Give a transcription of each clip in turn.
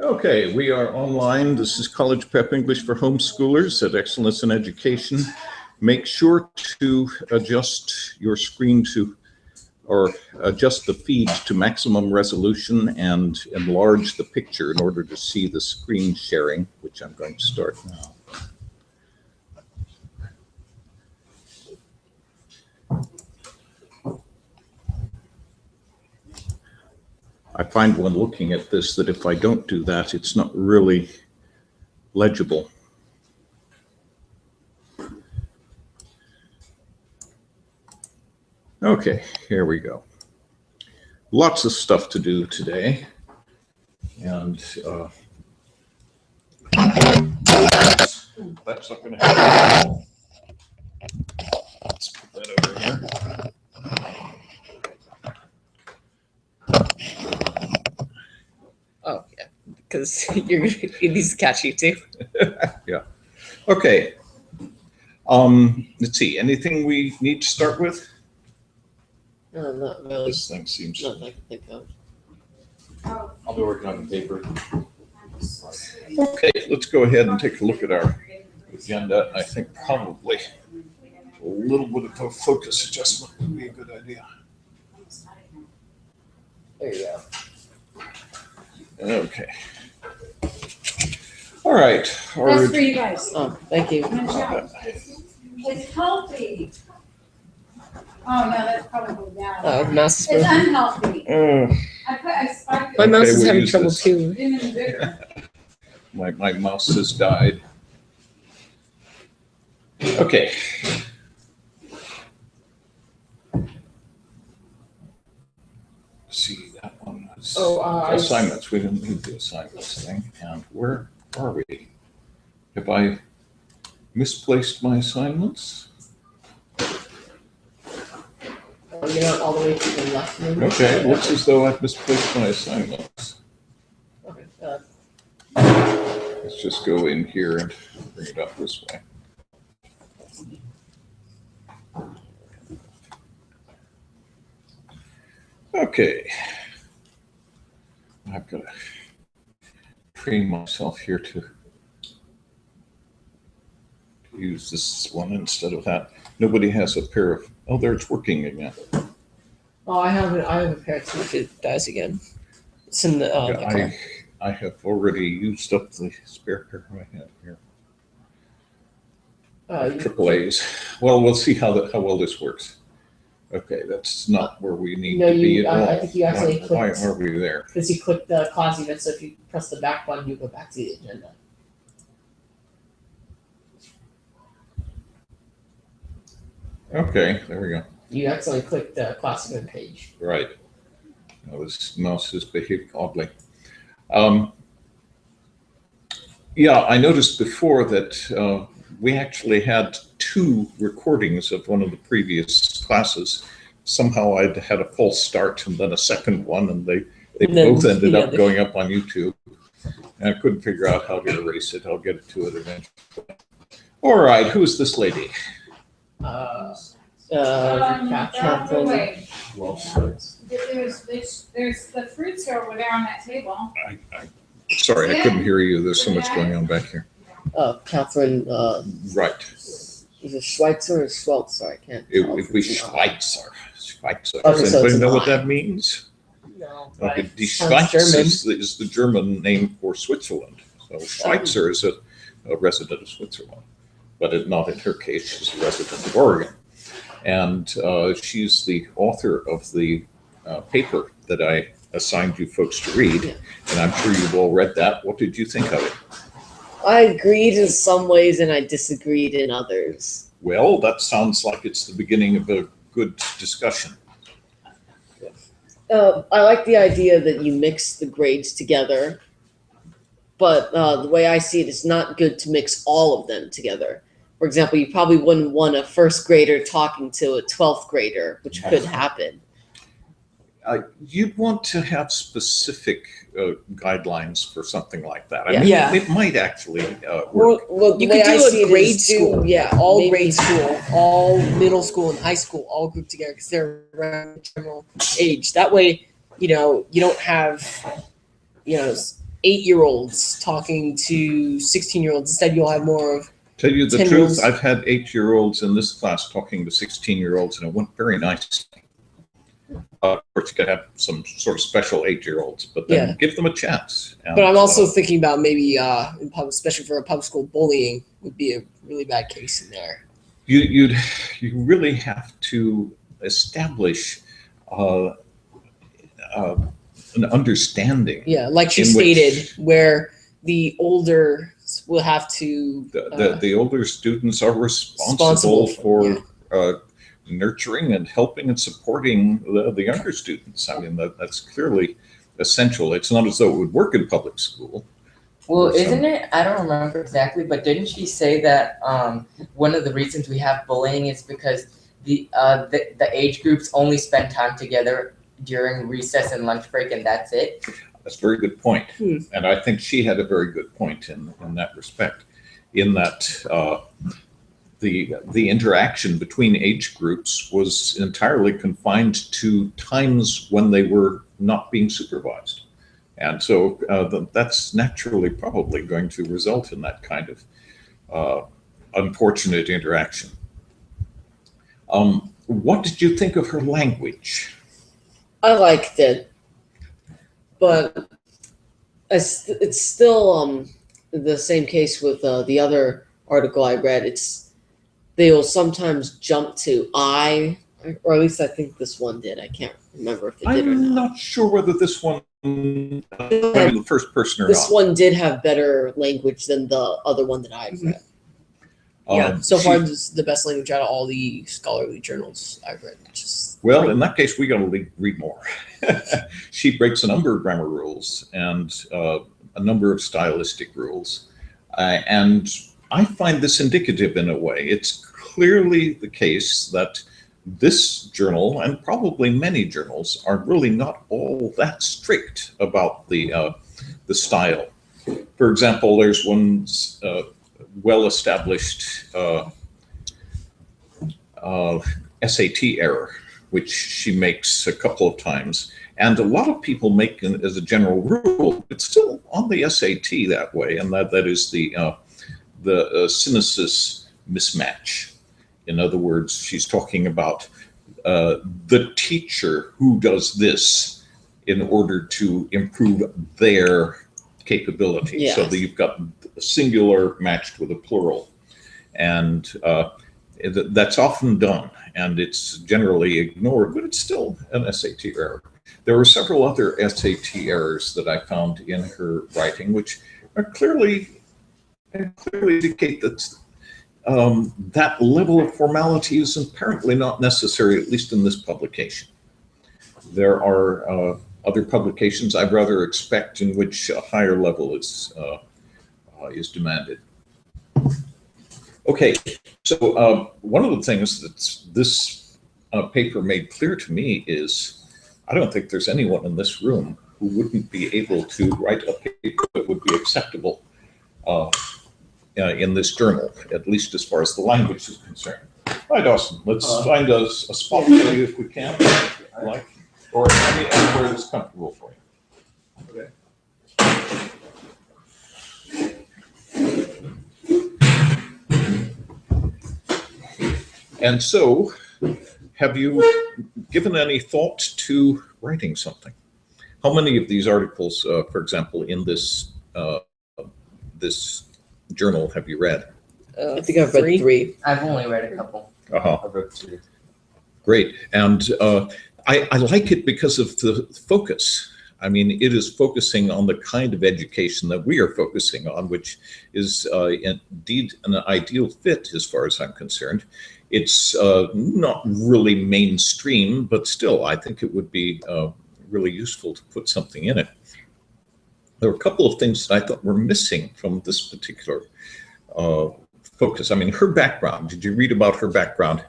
Okay, we are online. This is College Prep English for Homeschoolers at Excellence in Education. Make sure to adjust your screen to, or adjust the feed to maximum resolution and enlarge the picture in order to see the screen sharing, which I'm going to start now. I find when looking at this that if I don't do that, it's not really legible. Okay, here we go. Lots of stuff to do today. And that's not going to happen. Let's put that over here. Oh, yeah, because it needs to catch you too. Yeah. Okay. Let's see. Anything we need to start with? No, not really. This thing seems. Nothing I can think of. I'll be working on the paper. Okay, let's go ahead and take a look at our agenda. I think probably a little bit of a focus adjustment would be a good idea. There you go. Okay. All right. That's for you guys. Oh, thank you. It's healthy. Oh, no, that's probably bad. Oh, mouse is It's broken. unhealthy. I spiked My it. mouse is we'll having use trouble this. too. Didn't even do it. My mouse has died. Okay. See, that one was assignments. We didn't need the assignments thing. And where are we? Have I misplaced my assignments? Oh, you're not all the way to the left. Maybe? Okay, looks as though I've misplaced my assignments. Okay. Let's just go in here and bring it up this way. Okay. I've got to train myself here to use this one instead of that. Nobody has a pair of, oh, there it's working again. Oh, I have a pair too if it dies again. It's in the car. I have already used up the spare pair I have here. Triple A's. Well, we'll see how well this works. Okay, that's not where we need to be at all. I think you actually clicked. Why are we there? Because you clicked the class event, so if you press the back button, you go back to the agenda. Okay, there we go. You accidentally clicked the class event page. Right. Now this mouse has behaved oddly. Yeah, I noticed before that we actually had 2 recordings of one of the previous classes. Somehow I'd had a false start and then a second one, and they both ended up going up on YouTube. And I couldn't figure out how to erase it. I'll get to it eventually. All right, who's this lady? Catherine. Wait. Well, There's the fruits are over there on that table. sorry, I couldn't hear you. There's so much going on back here. Catherine. Right. Is it Schweitzer or Schwelzer? I can't. It would be Schweitzer. Schweitzer. Okay, Does so anybody it's know an what I. that means? No. Okay, Right. Die Sounds Schweiz German. is the German name for Switzerland. So Schweitzer is a resident of Switzerland, but not in her case. She's a resident of Oregon. And she's the author of the paper that I assigned you folks to read. Yeah. And I'm sure you've all read that. What did you think of it? I agreed in some ways and I disagreed in others. Well, that sounds like it's the beginning of a good discussion. I like the idea that you mix the grades together, but the way I see it, it's not good to mix all of them together. For example, you probably wouldn't want a first grader talking to a 12th grader, which could happen. You'd want to have specific guidelines for something like that. I Yeah. mean, Yeah. it might actually work. Well, You could do a grade school. Yeah, All maybe- grade school, all middle school and high school, all grouped together because they're around the general age. That way, you don't have, 8-year-olds talking to 16-year-olds. Instead, you'll have more of Tell you the 10-year-olds. truth, I've had 8-year-olds in this class talking to 16-year-olds, and it went very nicely. Of course, you could have some sort of special 8-year-olds, but then Yeah. give them a chance. And, But I'm also thinking about maybe, especially for a public school, bullying would be a really bad case in there. you really have to establish an understanding. Yeah, like she In which- stated, where the older will have to. The older students are responsible for nurturing and helping and supporting the younger students. I mean, that's clearly essential. It's not as though it would work in public school. Well, isn't it? I don't remember exactly, but didn't she say that one of the reasons we have bullying is because the age groups only spend time together during recess and lunch break, and that's it? That's a very good point. And I think she had a very good point in that respect, in that the interaction between age groups was entirely confined to times when they were not being supervised. And so that's naturally probably going to result in that kind of unfortunate interaction. What did you think of her language? I liked it, but it's still the same case with the other article I read. They'll sometimes jump to I, or at least I think this one did. I can't remember if it did or I'm not. not sure whether this one, the first person or This not. one did have better language than the other one that I've read. Yeah, so far she- this is the best language out of all the scholarly journals I've read. Well, in that case, we got to read more. She breaks a number of grammar rules and a number of stylistic rules. And I find this indicative in a way. It's clearly the case that this journal, and probably many journals, are really not all that strict about the style. For example, there's one well-established SAT error, which she makes a couple of times. And a lot of people make it as a general rule. It's still on the SAT that way, and that is the synesis mismatch. In other words, she's talking about the teacher who does this in order to improve their capability. Yes. So that you've got a singular matched with a plural. And that's often done, and it's generally ignored, but it's still an SAT error. There were several other SAT errors that I found in her writing, which are clearly indicate that that level of formality is apparently not necessary, at least in this publication. There are other publications I'd rather expect in which a higher level is demanded. Okay, so one of the things that this paper made clear to me is I don't think there's anyone in this room who wouldn't be able to write a paper that would be acceptable in this journal, at least as far as the language is concerned. Hi, Dawson. Let's find a spot for you if we can, like, or anywhere that's comfortable for you. Okay. And so, have you given any thought to writing something? How many of these articles, for example, in this this journal have you read? I think I've read 3. I've only read a couple. I've read 2. Great. And I like it because of the focus. I mean, it is focusing on the kind of education that we are focusing on, which is indeed an ideal fit as far as I'm concerned. It's not really mainstream, but still, I think it would be really useful to put something in it. There were a couple of things that I thought were missing from this particular focus. I mean, her background, did you read about her background?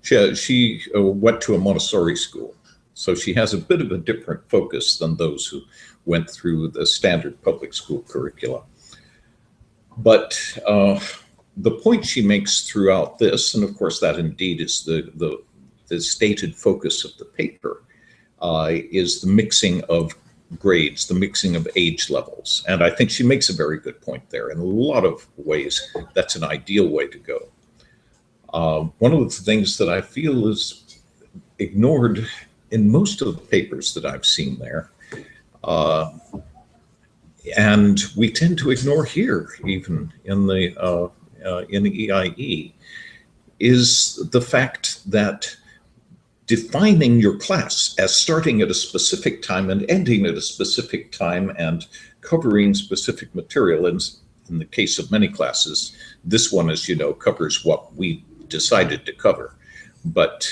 She went to a Montessori school, so she has a bit of a different focus than those who went through the standard public school curricula. But the point she makes throughout this, and of course that indeed is the stated focus of the paper, is the mixing of grades, the mixing of age levels. And I think she makes a very good point there. In a lot of ways, that's an ideal way to go. One of the things that I feel is ignored in most of the papers that I've seen there, and we tend to ignore here, even in the EIE, is the fact that defining your class as starting at a specific time and ending at a specific time and covering specific material. And in the case of many classes, this one, as you know, covers what we decided to cover. But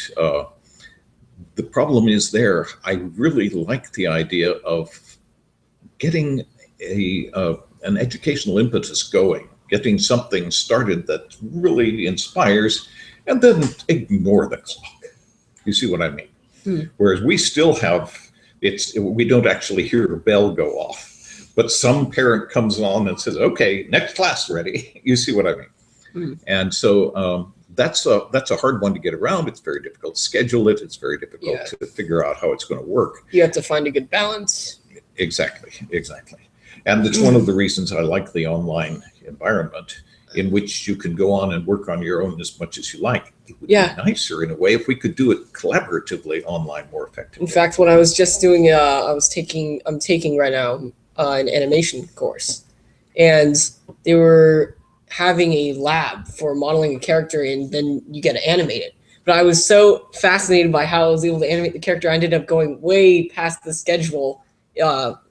the problem is there, I really like the idea of getting an educational impetus going, getting something started that really inspires, and then ignore the clock. You see what I mean? Whereas we still have, we don't actually hear a bell go off, but some parent comes on and says, okay, next class ready. You see what I mean? And so that's a hard one to get around. It's very difficult to schedule it. It's very difficult to figure out how it's going to work. You have to find a good balance. Exactly. And it's one of the reasons I like the online environment, in which you can go on and work on your own as much as you like. It would be nicer in a way if we could do it collaboratively online more effectively. In fact, when I was just doing, I'm taking right now an animation course, and they were having a lab for modeling a character, and then you get to animate it. But I was so fascinated by how I was able to animate the character, I ended up going way past the schedule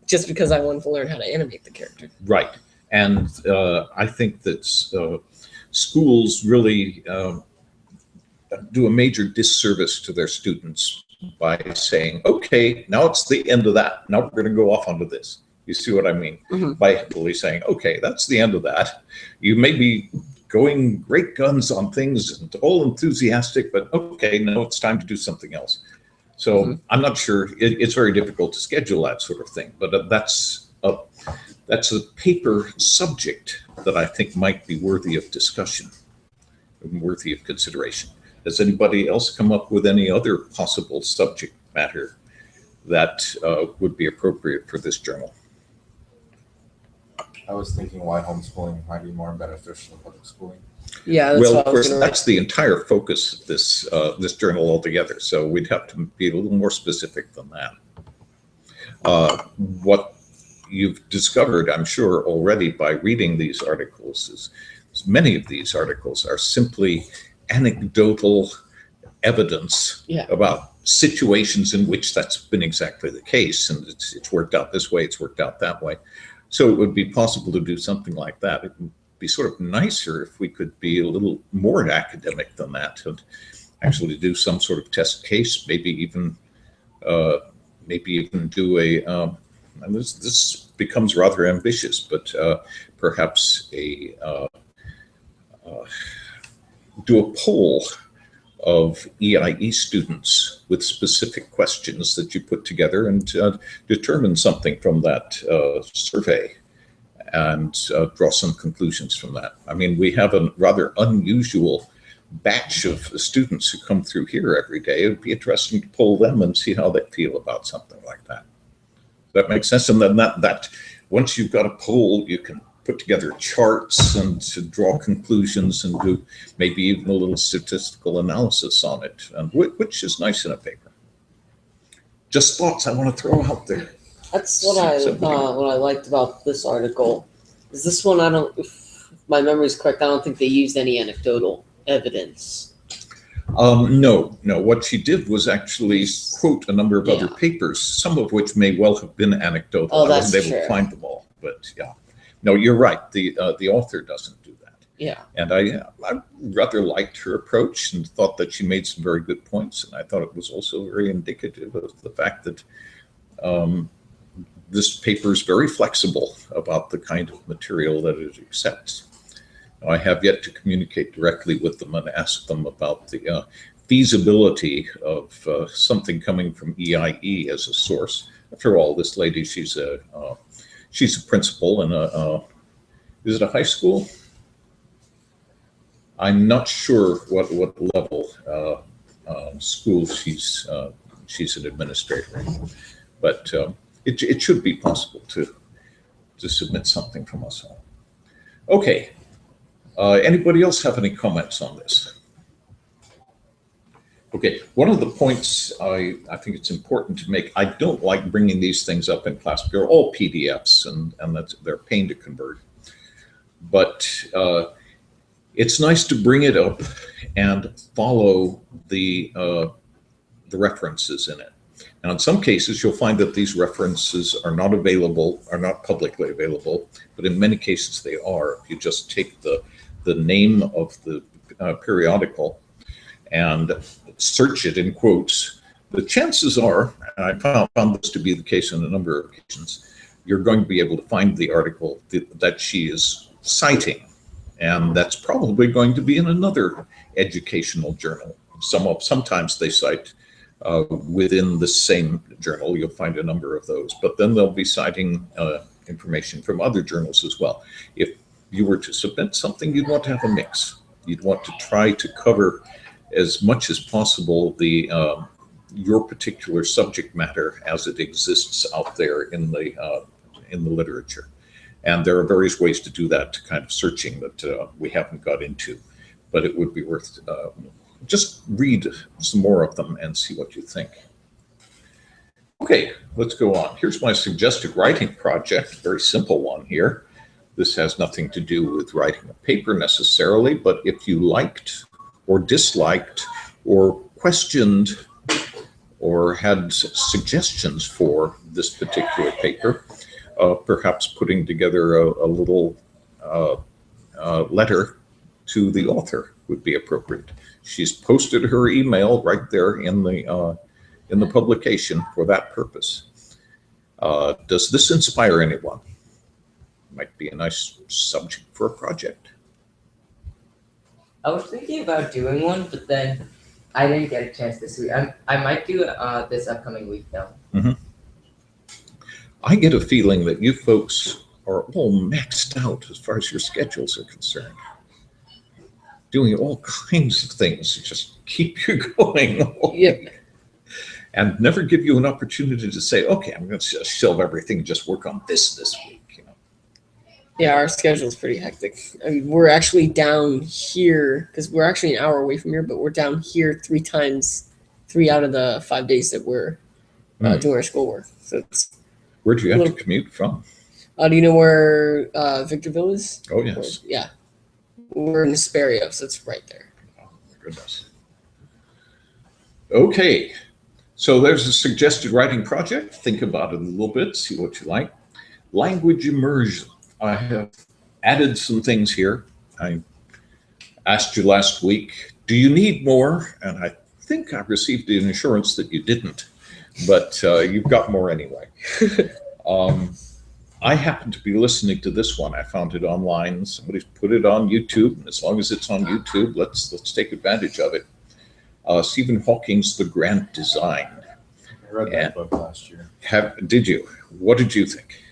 just because I wanted to learn how to animate the character. Right. And I think that schools really do a major disservice to their students by saying, okay, now it's the end of that. Now we're going to go off onto this. You see what I mean? By simply saying, okay, that's the end of that. You may be going great guns on things and all enthusiastic, but okay, now it's time to do something else. So I'm not sure, it's very difficult to schedule that sort of thing, but that's a paper subject that I think might be worthy of discussion and worthy of consideration. Has anybody else come up with any other possible subject matter that would be appropriate for this journal? I was thinking why homeschooling might be more beneficial than public schooling. Yeah, that's Well, what of I was course, gonna that's the entire focus of this journal altogether. So we'd have to be a little more specific than that. What you've discovered, I'm sure, already by reading these articles is many of these articles are simply anecdotal evidence about situations in which that's been exactly the case, and it's worked out this way, it's worked out that way. So it would be possible to do something like that. It would be sort of nicer if we could be a little more academic than that and actually do some sort of test case, maybe even do a, and this becomes rather ambitious, but perhaps do a poll of EIE students with specific questions that you put together and determine something from that survey and draw some conclusions from that. I mean, we have a rather unusual batch of students who come through here every day. It would be interesting to poll them and see how they feel about something like that. That makes sense. And then that once you've got a poll, you can put together charts and to draw conclusions and do maybe even a little statistical analysis on it, and which is nice in a paper. Just thoughts I want to throw out there. That's what I liked about this article. Is this one, if my memory is correct, I don't think they used any anecdotal evidence. No. What she did was actually quote a number of other papers, some of which may well have been anecdotal. Oh, I that's wasn't able to find them all, but yeah. No, you're right. The author doesn't do that. Yeah. And I rather liked her approach and thought that she made some very good points. And I thought it was also very indicative of the fact that this paper is very flexible about the kind of material that it accepts. Now, I have yet to communicate directly with them and ask them about the feasibility of something coming from EIE as a source. After all, this lady, she's a principal in is it a high school? I'm not sure what level school she's an administrator in, but it should be possible to submit something from us all. Okay. Anybody else have any comments on this? Okay, one of the points I think it's important to make, I don't like bringing these things up in class. They're all PDFs, and they're a pain to convert. But it's nice to bring it up and follow the references in it. Now, in some cases, you'll find that these references are not publicly available, but in many cases they are. If you just take the name of the periodical and search it in quotes, the chances are, and I found this to be the case on a number of occasions, you're going to be able to find the article that she is citing. And that's probably going to be in another educational journal. Sometimes they cite within the same journal. You'll find a number of those, but then they'll be citing information from other journals as well. If you were to submit something, you'd want to have a mix. You'd want to try to cover as much as possible your particular subject matter as it exists out there in the literature. And there are various ways to do that, to kind of searching that we haven't got into, but it would be worth just read some more of them and see what you think. Okay, let's go on. Here's my suggested writing project, very simple one here. This has nothing to do with writing a paper necessarily, but if you liked or disliked or questioned or had suggestions for this particular paper, perhaps putting together a little letter to the author would be appropriate. She's posted her email right there in the publication for that purpose. Does this inspire anyone? Might be a nice subject for a project. I was thinking about doing one, but then I didn't get a chance this week. I might do this upcoming week though. Mm-hmm. I get a feeling that you folks are all maxed out as far as your schedules are concerned. Doing all kinds of things to just keep you going all week. And never give you an opportunity to say, okay, I'm going to just shelve everything and just work on this week. You know? Yeah, our schedule's pretty hectic. I mean, we're actually down here, because we're actually an hour away from here, but we're down here 3 out of the 5 days that we're doing our schoolwork. So it's where do you have to commute from? do you know where Victorville is? Oh, yes. Yeah. We're in Hesperia, so it's right there. Oh, my goodness. Okay. So there's a suggested writing project. Think about it a little bit, see what you like. Language immersion. I have added some things here. I asked you last week, do you need more? And I think I received an assurance that you didn't, but you've got more anyway. I happen to be listening to this one. I found it online. Somebody's put it on YouTube. And as long as it's on YouTube, let's take advantage of it. Stephen Hawking's The Grand Design. I read that book last year. Did you? What did you think?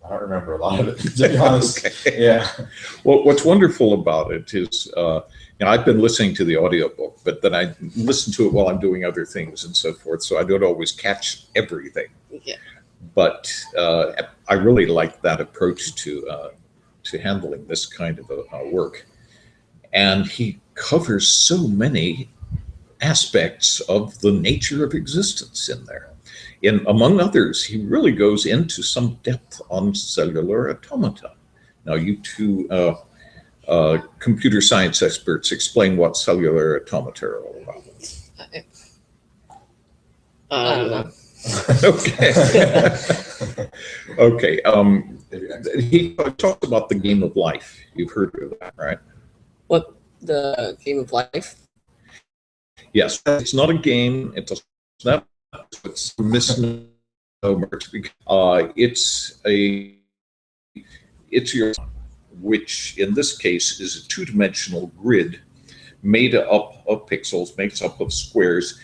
I don't remember a lot of it, to be honest. Okay. Yeah. Well, what's wonderful about it is, I've been listening to the audiobook, but then I listen to it while I'm doing other things and so forth, so I don't always catch everything. Yeah. But I really like that approach to handling this kind of a work. And he covers so many aspects of the nature of existence in there. Among others, he really goes into some depth on cellular automata. Now, you two computer science experts, explain what cellular automata are all about. I don't know. Okay. Okay. He talks about the game of life. You've heard of that, right? What, the game of life? Yes, it's not a game. It's a misnomer. It's your, which in this case is a 2-dimensional grid made up of pixels, made up of squares.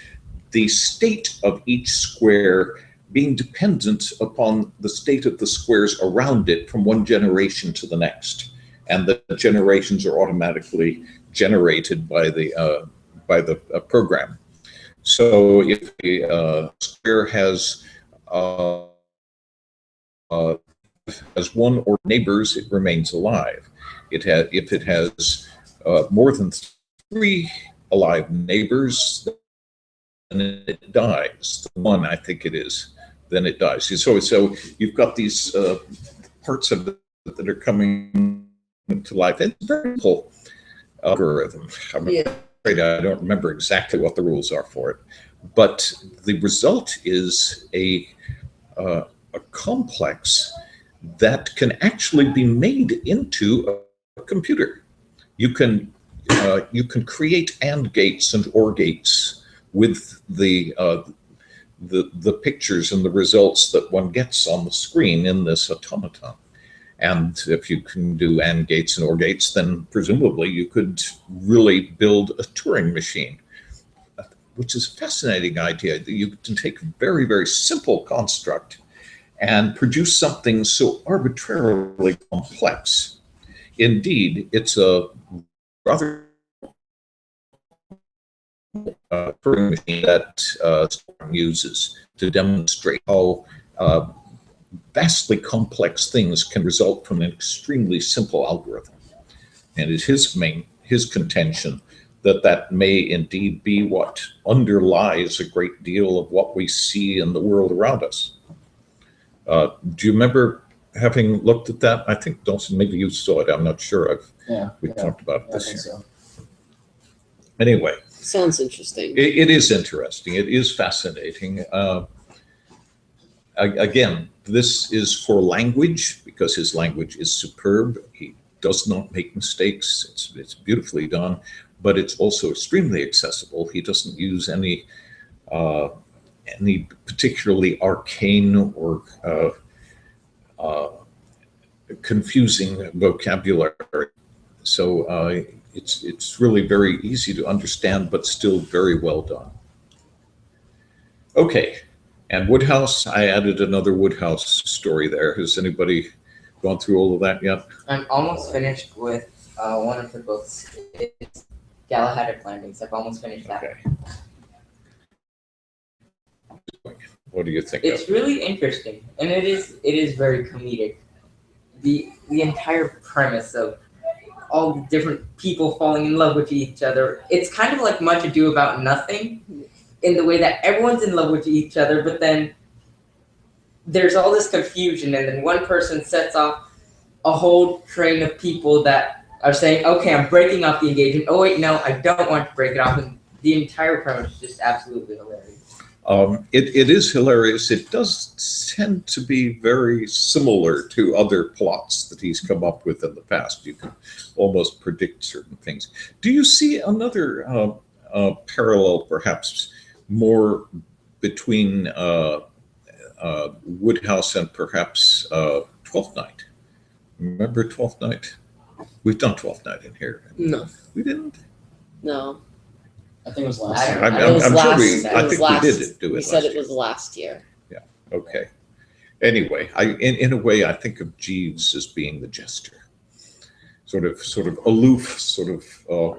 The state of each square being dependent upon the state of the squares around it from one generation to the next. And the generations are automatically generated by the program. So if a square has uh, has one or neighbors, it remains alive. If it has more than 3 alive neighbors, then it dies. One, I think it is, then it dies. So you've got these parts of it that are coming to life. It's a very simple algorithm. I'm afraid I don't remember exactly what the rules are for it, but the result is a complex that can actually be made into a computer. You can create AND gates and OR gates with the pictures and the results that one gets on the screen in this automaton. And if you can do AND gates and OR gates, then presumably you could really build a Turing machine, which is a fascinating idea. You can take a very, very simple construct and produce something so arbitrarily complex. Indeed, it's a rather Turing machine that Turing uses to demonstrate how vastly complex things can result from an extremely simple algorithm. And it's his contention that may indeed be what underlies a great deal of what we see in the world around us. Do you remember having looked at that? I think, Dawson, maybe you saw it. I'm not sure. We talked about it this year. So. Anyway. Sounds interesting. It is interesting. It is fascinating. Again, this is for language because his language is superb. He does not make mistakes. It's beautifully done, but it's also extremely accessible. He doesn't use any particularly arcane or confusing vocabulary. So it's really very easy to understand, but still very well done. Okay, and Woodhouse, I added another Woodhouse story there. Has anybody gone through all of that yet? I'm almost finished with one of the books. It's Galahad Landings. I've almost finished that. Okay. What do you think? It's really interesting, and it is very comedic. The entire premise of all the different people falling in love with each other. It's kind of like Much Ado About Nothing in the way that everyone's in love with each other, but then there's all this confusion, and then one person sets off a whole train of people that are saying, okay, I'm breaking off the engagement. Oh wait, no, I don't want to break it off. And the entire premise is just absolutely hilarious. It is hilarious. It does tend to be very similar to other plots that he's come up with in the past. You can almost predict certain things. Do you see another parallel, perhaps more between Woodhouse and perhaps Twelfth Night? Remember Twelfth Night? We've done Twelfth Night in here. No. We didn't? No. I think it was last year. I'm It was sure last- we, it I was think last- we did do it We last said it year. was last year. Okay. Anyway, in a way, I think of Jeeves as being the jester, sort of aloof, sort of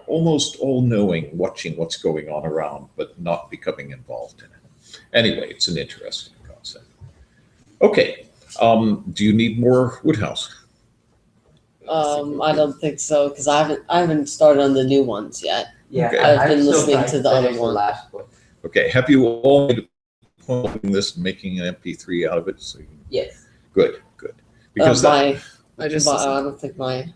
almost all-knowing, watching what's going on around, but not becoming involved in it. Anyway, it's an interesting concept. Okay, do you need more Woodhouse? I don't think so because I haven't started on the new ones yet. Yeah, Okay. I've I'm been still listening trying to the other finish one. last book. Okay, have you all made a point of this and making an MP3 out of it? So Yes. good. Because that, I don't think my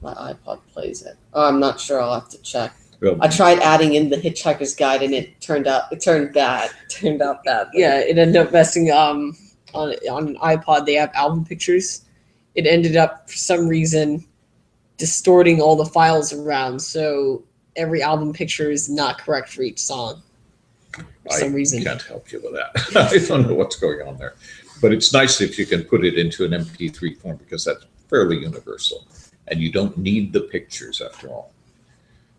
iPod plays it. Oh, I'm not sure. I'll have to check. well, I tried adding in the Hitchhiker's Guide and it turned bad. Turned out bad. Yeah, it ended up messing On an iPod, they have album pictures. It ended up for some reason distorting all the files around, so every album picture is not correct for each song. For some reason. I can't help you with that. I don't know what's going on there. But it's nice if you can put it into an MP3 form because that's fairly universal. And you don't need the pictures after all.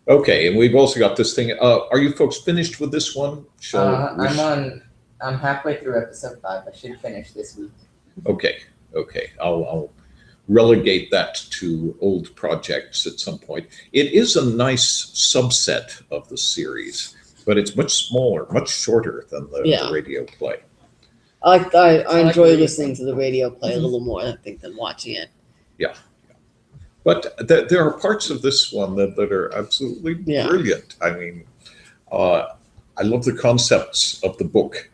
Okay, and we've also got this thing. Are you folks finished with this one? I'm halfway through episode 5. I should finish this week. Okay. I'll relegate that to old projects at some point. It is a nice subset of the series, but it's much smaller, much shorter than the radio play. I enjoy reading. listening to the radio play a little more, I think, than watching it. But there are parts of this one that are absolutely Yeah. brilliant. I mean, I love the concepts of the book.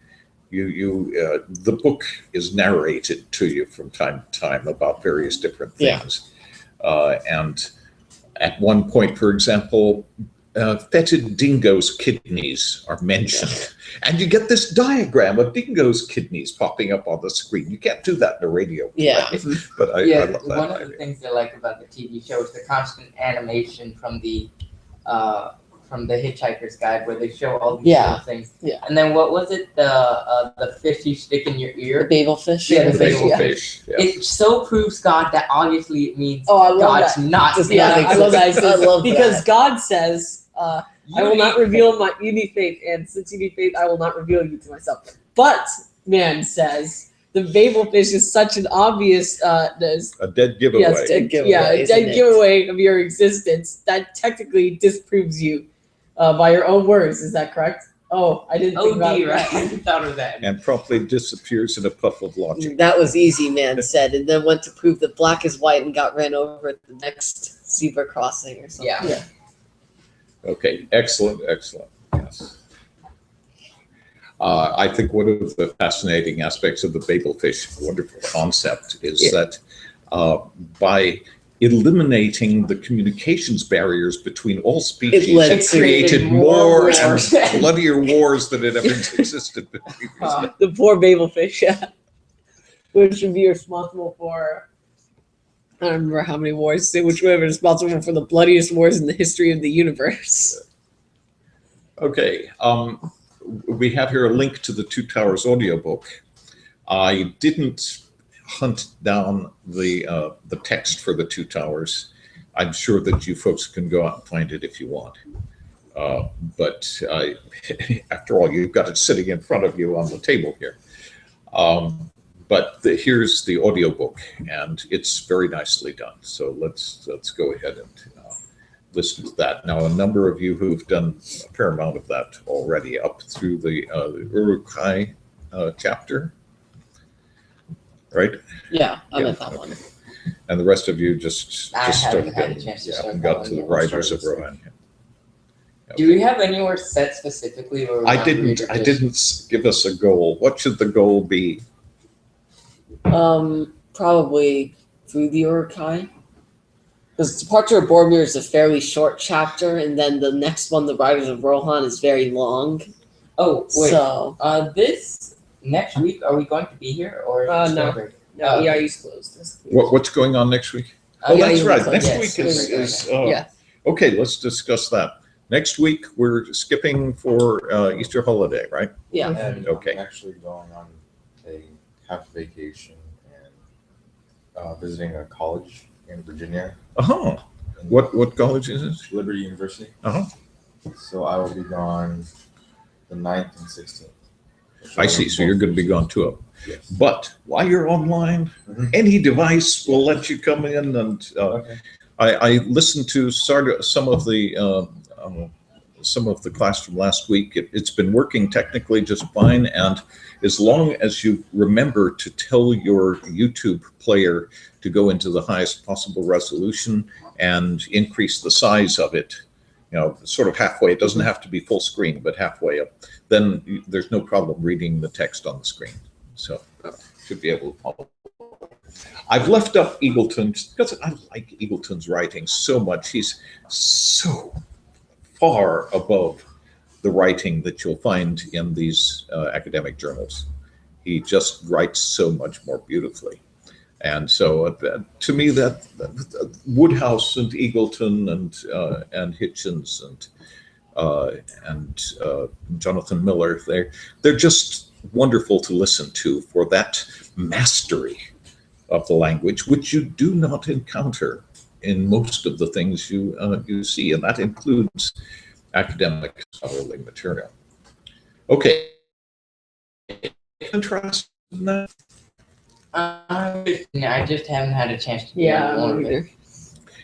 The book is narrated to you from time to time about various different things. And at one point, for example, fetid dingo's kidneys are mentioned. And you get this diagram of dingo's kidneys popping up on the screen. You can't do that in a radio play. Yeah. But I Yeah, love that one of the idea. things I like about the TV show is the constant animation from the Hitchhiker's Guide, where they show all these Yeah. little things. Yeah. And then what was it? The fish you stick in your The ear. Babel fish. Yeah, The Babel fish. Yeah. It so proves God that obviously it means Oh, I love God's that. not. Just Yeah, not I love that. It I says, love because that. God says, I will not reveal you need faith, and since you need faith, I will not reveal you to myself. But man says the Babel fish is such an obvious A dead giveaway. yes, Dead giveaway, yeah, a isn't dead it? giveaway of your existence that technically disproves you by your own words. Is that correct? Oh, I didn't think about OD, right? that. I thought of that. And promptly disappears in a puff of logic. That was easy, man said, and then went to prove that black is white and got ran over at the next zebra crossing or something. Yeah. Okay, excellent. Yes. I think one of the fascinating aspects of the Babel fish wonderful concept is that by eliminating the communications barriers between all species, led it to created more more and wars. bloodier wars than had ever existed previously. The poor Babel fish, yeah. Which would be responsible for, I don't remember how many wars, which would be responsible for the bloodiest wars in the history of the universe. Okay, we have here a link to the Two Towers audiobook. I didn't hunt down the text for the Two Towers. I'm sure that you folks can go out and find it if you want. But after all, you've got it sitting in front of you on the table here. But here's the audiobook, and it's very nicely done. So let's go ahead and listen to that. Now, a number of you who've done a fair amount of that already up through the Uruk-hai chapter, right? Yeah, I'm Yeah, at that one. And the rest of you just I started haven't had a getting, chance to yeah, start and that got one to the yet. Riders of Rohan. Do we have anywhere set specifically? Where we I want to read didn't. or I just- didn't give us a goal. What should the goal be? Probably through the Uruk-hai. Because Departure of Boromir is a fairly short chapter, and then the next one, The Riders of Rohan, is very long. Oh wait. So This next week, are we going to be here or? No. spring break? No, Oh. EIE's closed. What's going on next week? Oh, Oh, yeah, that's you right. were- Next yes, week is. right. Yeah. Okay, let's discuss that. Next week we're skipping for Easter holiday, right? yeah, And Okay. I'm actually going on a half vacation and visiting a college in Virginia. Uh-huh. What college is it? Liberty University. Uh-huh. So I will be gone the 9th and 16th. I see. So you're going to be gone too. Yes. But while you're online, Mhm. any device will let you come in. And Okay. I listened to some of the class from last week. It's been working technically just fine. And as long as you remember to tell your YouTube player to go into the highest possible resolution and increase the size of it, sort of halfway. It doesn't have to be full screen, but halfway up. Then there's no problem reading the text on the screen. So should be able to follow. I've left up Eagleton because I like Eagleton's writing so much. He's so far above the writing that you'll find in these academic journals. He just writes so much more beautifully. And so to me, that Woodhouse and Eagleton and Hitchens and Jonathan Miller, they're just wonderful to listen to for that mastery of the language, which you do not encounter in most of the things you see, and that includes academic scholarly material. Okay. Contrast in that? I just haven't had a chance to. Yeah, more me of it. neither.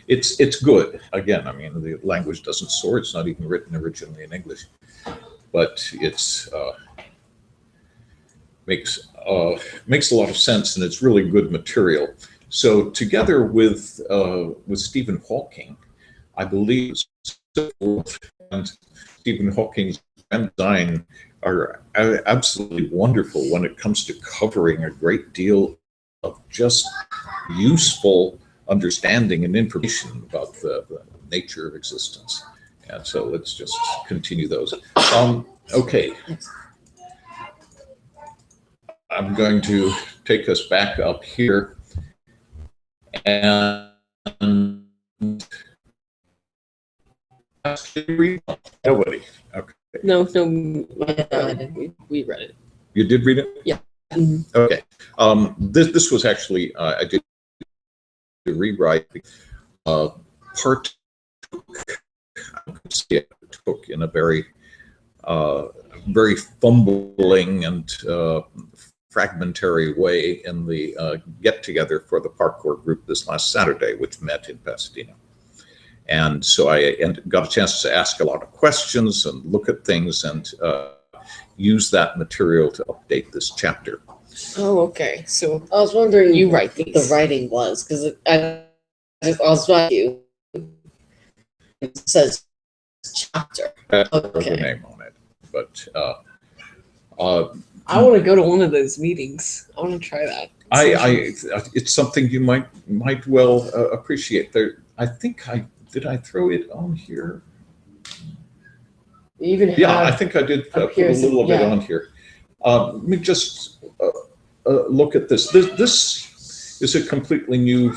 It's good. Again, I mean, the language doesn't soar. It's not even written originally in English, but it's makes makes a lot of sense, and it's really good material. So together with Stephen Hawking, I believe, and Stephen Hawking's grand design are absolutely wonderful when it comes to covering a great deal of just useful understanding and information about the nature of existence. And so let's just continue those. Okay. I'm going to take us back up here. And nobody. Okay. No, we read it. You did read it? Yeah. Okay. This was actually I did a rewrite. Part took in a very fumbling and fragmentary way in the get-together for the parkour group this last Saturday, which met in Pasadena. And so I got a chance to ask a lot of questions and look at things and use that material to update this chapter. Oh, okay. So I was wondering you write what these. the writing was, because I was writing you. It says chapter. That's Okay. the name on it. But I want to go to one of those meetings. I want to try that. it's something you might well appreciate. There, I think did I throw it on here? You even have, Yeah, I think I did put a little of it on here. Let me just look at this. This is a completely new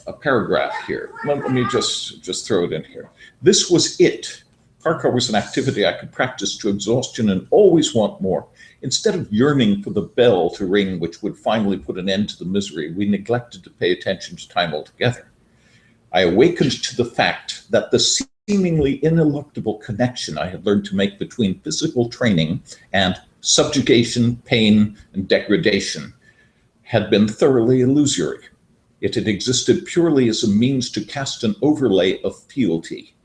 a paragraph here. Let me just throw it in here. This was it. Parkour was an activity I could practice to exhaustion and always want more. Instead of yearning for the bell to ring, which would finally put an end to the misery, we neglected to pay attention to time altogether. I awakened to the fact that the seemingly ineluctable connection I had learned to make between physical training and subjugation, pain, and degradation had been thoroughly illusory. It had existed purely as a means to cast an overlay of fealty,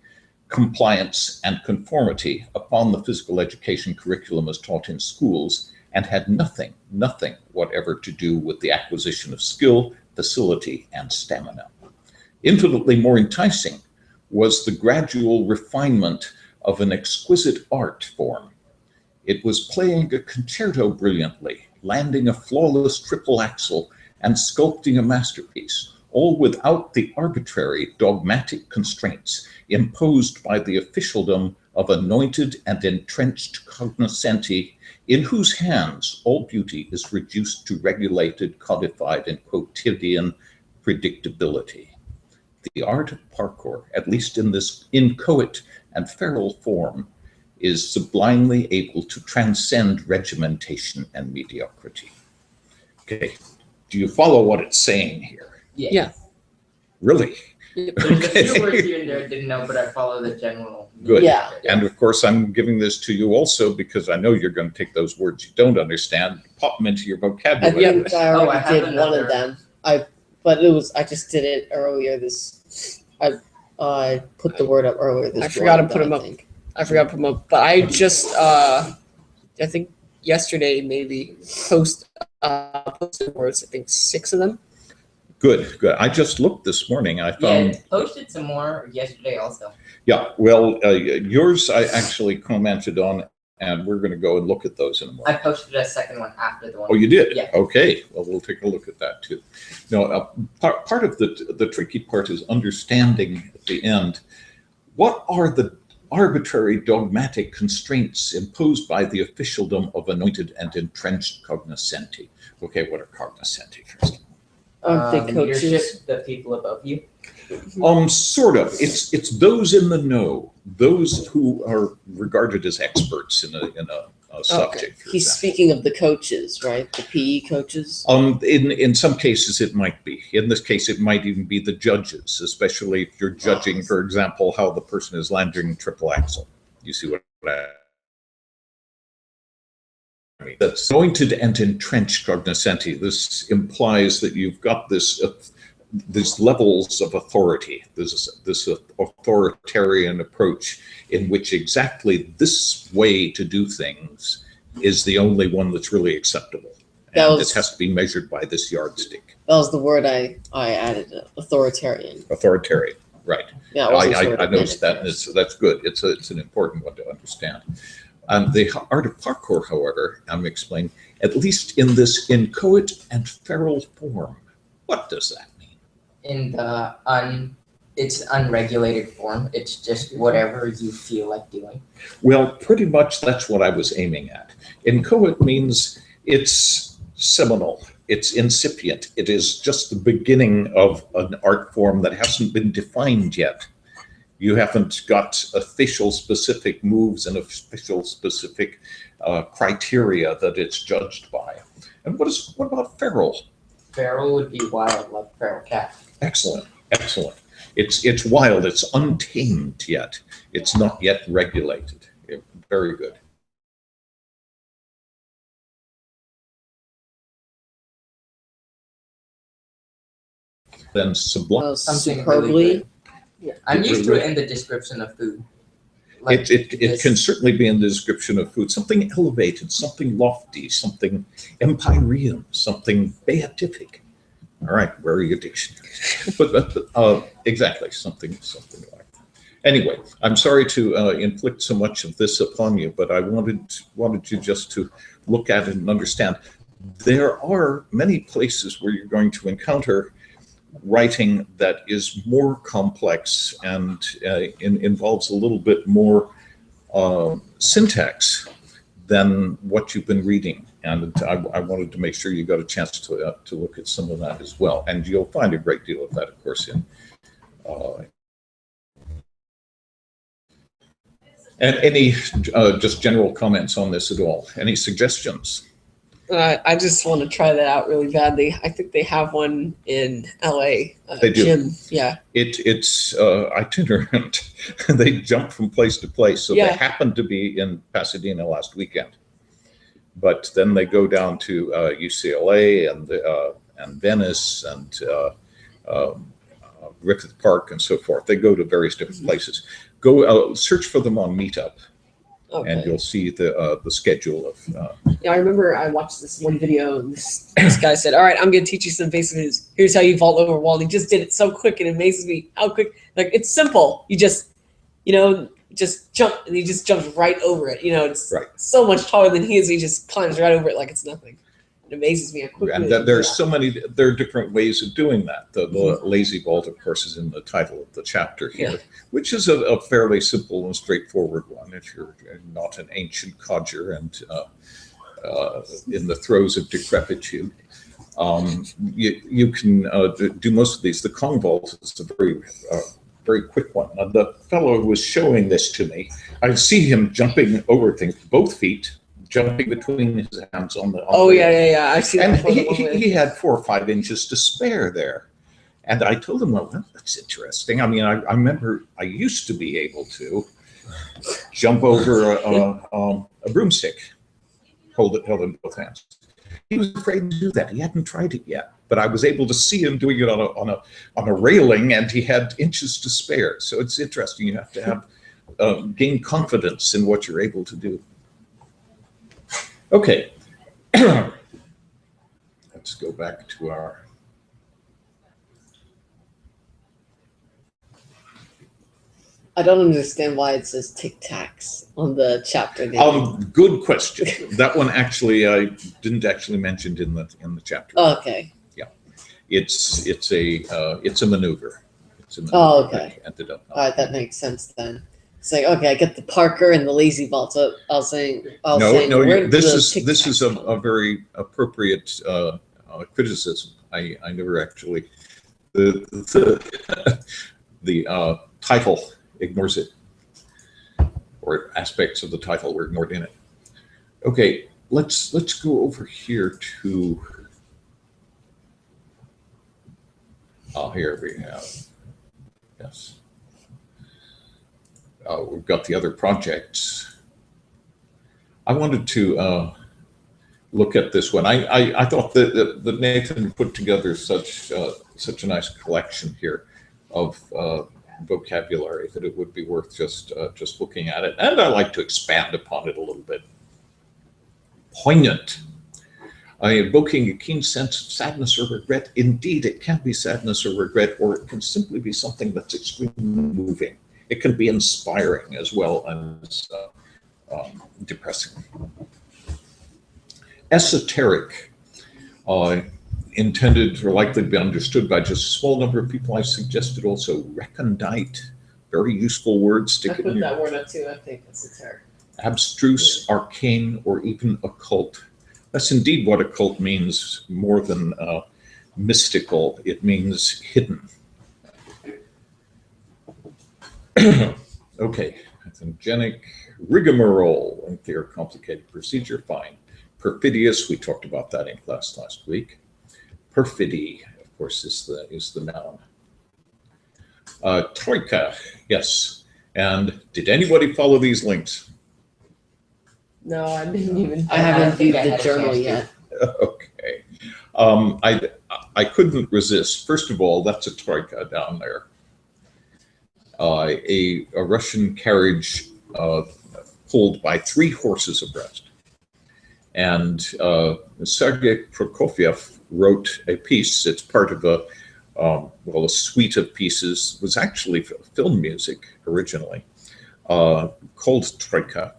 compliance, and conformity upon the physical education curriculum as taught in schools, and had nothing whatever to do with the acquisition of skill, facility, and stamina. Infinitely more enticing was the gradual refinement of an exquisite art form. It was playing a concerto brilliantly, landing a flawless triple axel, and sculpting a masterpiece, all without the arbitrary dogmatic constraints imposed by the officialdom of anointed and entrenched cognoscenti, in whose hands all beauty is reduced to regulated, codified, and quotidian predictability. The art of parkour, at least in this inchoate and feral form, is sublimely able to transcend regimentation and mediocrity. Okay, do you follow what it's saying here? Yeah. Really? There's a few words here and there I didn't know, but I follow the general. Good. Yeah. And of course, I'm giving this to you also because I know you're going to take those words you don't understand, pop them into your I vocabulary. think I already did one of them. But I just did it earlier I put the word up earlier this I forgot to morning, put them I up. think. I forgot to put them up, but I just I think yesterday maybe posted words. I think 6 of them. Good. I just looked this morning. I Yeah, found. it posted some more yesterday also. Yeah. Well, yours I actually commented on, and we're going to go and look at those in a I moment. posted a second one after the one. Oh, you did? Yeah. Okay. Well, we'll take a look at that too. No, part of the tricky part is understanding at the end what are the arbitrary dogmatic constraints imposed by the officialdom of anointed and entrenched cognoscenti. Okay, what are cognoscenti first? The coaches. Leadership, the people above you. Sort of. It's those in the know, those who are regarded as experts in a subject. for He's example. speaking of the coaches, right? The PE coaches. In some cases it might be. In this case, it might even be the judges, especially if you're judging, for example, how the person is landing triple axel. You see what I mean? That's anointed and entrenched cognoscenti. This implies that you've got this these levels of authority, this authoritarian approach in which exactly this way to do things is the only one that's really acceptable. And it has to be measured by this yardstick. That was the word I added, authoritarian. Authoritarian, right. Yeah, I noticed that, and that's good. It's an important one to understand. The art of parkour, however, I'm explaining, at least in this inchoate and feral form. What does that mean? In the it's unregulated form. It's just whatever you feel like doing. Well, pretty much that's what I was aiming at. Inchoate means it's seminal, it's incipient. It is just the beginning of an art form that hasn't been defined yet. You haven't got official specific moves and official specific criteria that it's judged by. And what about feral? Feral would be wild, like feral cat. Excellent, excellent. It's wild, it's untamed yet. It's not yet regulated. Very good. Then sublime. Something Superbly. really good. Yeah. I'm used to it in the description of food. Like It can certainly be in the description of food. Something elevated, something lofty, something empyrean, something beatific. All right, where are your dictionaries? But exactly, something like that. Anyway, I'm sorry to inflict so much of this upon you, but I wanted you just to look at it and understand. There are many places where you're going to encounter writing that is more complex and involves a little bit more syntax than what you've been reading. And I wanted to make sure you got a chance to look at some of that as well. And you'll find a great deal of that, of course, in and any just general comments on this at all? Any suggestions? I just want to try that out really badly. I think they have one in LA. They do. Gym. Yeah. It's itinerant. They jump from place to place. So Yeah. they happened to be in Pasadena last weekend, but then they go down to UCLA and Venice and Griffith Park and so forth. They go to various different places. Go search for them on Meetup. Okay. And you'll see the schedule of. Yeah, I remember I watched this one video, and this guy said, "All right, I'm going to teach you some basic moves. Here's how you vault over a wall." And he just did it so quick, and it amazes me how quick. Like, it's simple. You just, just jump, and he just jumps right over it. It's Right. so much taller than he is. He just climbs right over it like it's nothing. It amazes me how quickly. And there's so many. There are different ways of doing that. The lazy vault, of course, is in the title of the chapter here, Yeah. which is a fairly simple and straightforward one. If you're not an ancient codger and in the throes of decrepitude, you can do most of these. The Kong vault is a very quick one. Now, the fellow who was showing this to me, I see him jumping over things, both feet, jumping between his hands on the. Oh, yeah. I've seen And that before. he had 4 or 5 inches to spare there. And I told him, well, that's interesting. I mean, I remember I used to be able to jump over a broomstick, held in both hands. He was afraid to do that. He hadn't tried it yet. But I was able to see him doing it on a railing, and he had inches to spare. So it's interesting. You have to have gain confidence in what you're able to do. Okay, let's go back to our. I don't understand why it says Tic Tacs on the chapter name. Good question. That one actually I didn't actually mention in the chapter. Okay. Yeah, it's a maneuver. Oh, okay. That ended up. All right, that makes sense then. It's like, okay, I get the Parker and the lazy vault. So I was saying, this is a very appropriate criticism. I never actually the title ignores it, or aspects of the title were ignored in it. Okay, let's go over here to. Here we have. Yes. We've got the other projects. I wanted to look at this one. I thought that Nathan put together such a nice collection here of vocabulary that it would be worth just looking at it. And I like to expand upon it a little bit. Poignant. Evoking a keen sense of sadness or regret. Indeed, it can be sadness or regret, or it can simply be something that's extremely moving. It can be inspiring as well as depressing. Esoteric. Intended or likely to be understood by just a small number of people. I suggested also recondite. Very useful word. Stick I it put in your that word up too. I think esoteric. abstruse, arcane, or even occult. That's indeed what occult means, more than mystical. It means hidden. Okay, pathogenic, rigmarole, unclear, complicated procedure, fine. Perfidious, we talked about that in class last week. Perfidy, of course, is the noun. Troika, yes. And did anybody follow these links? No, I didn't even. I haven't think viewed I the had a journal chance to. yet. Okay. I couldn't resist. First of all, that's a troika down there. A Russian carriage pulled by 3 horses abreast. And Sergei Prokofiev wrote a piece. It's part of a suite of pieces. It was actually film music originally, called Troika.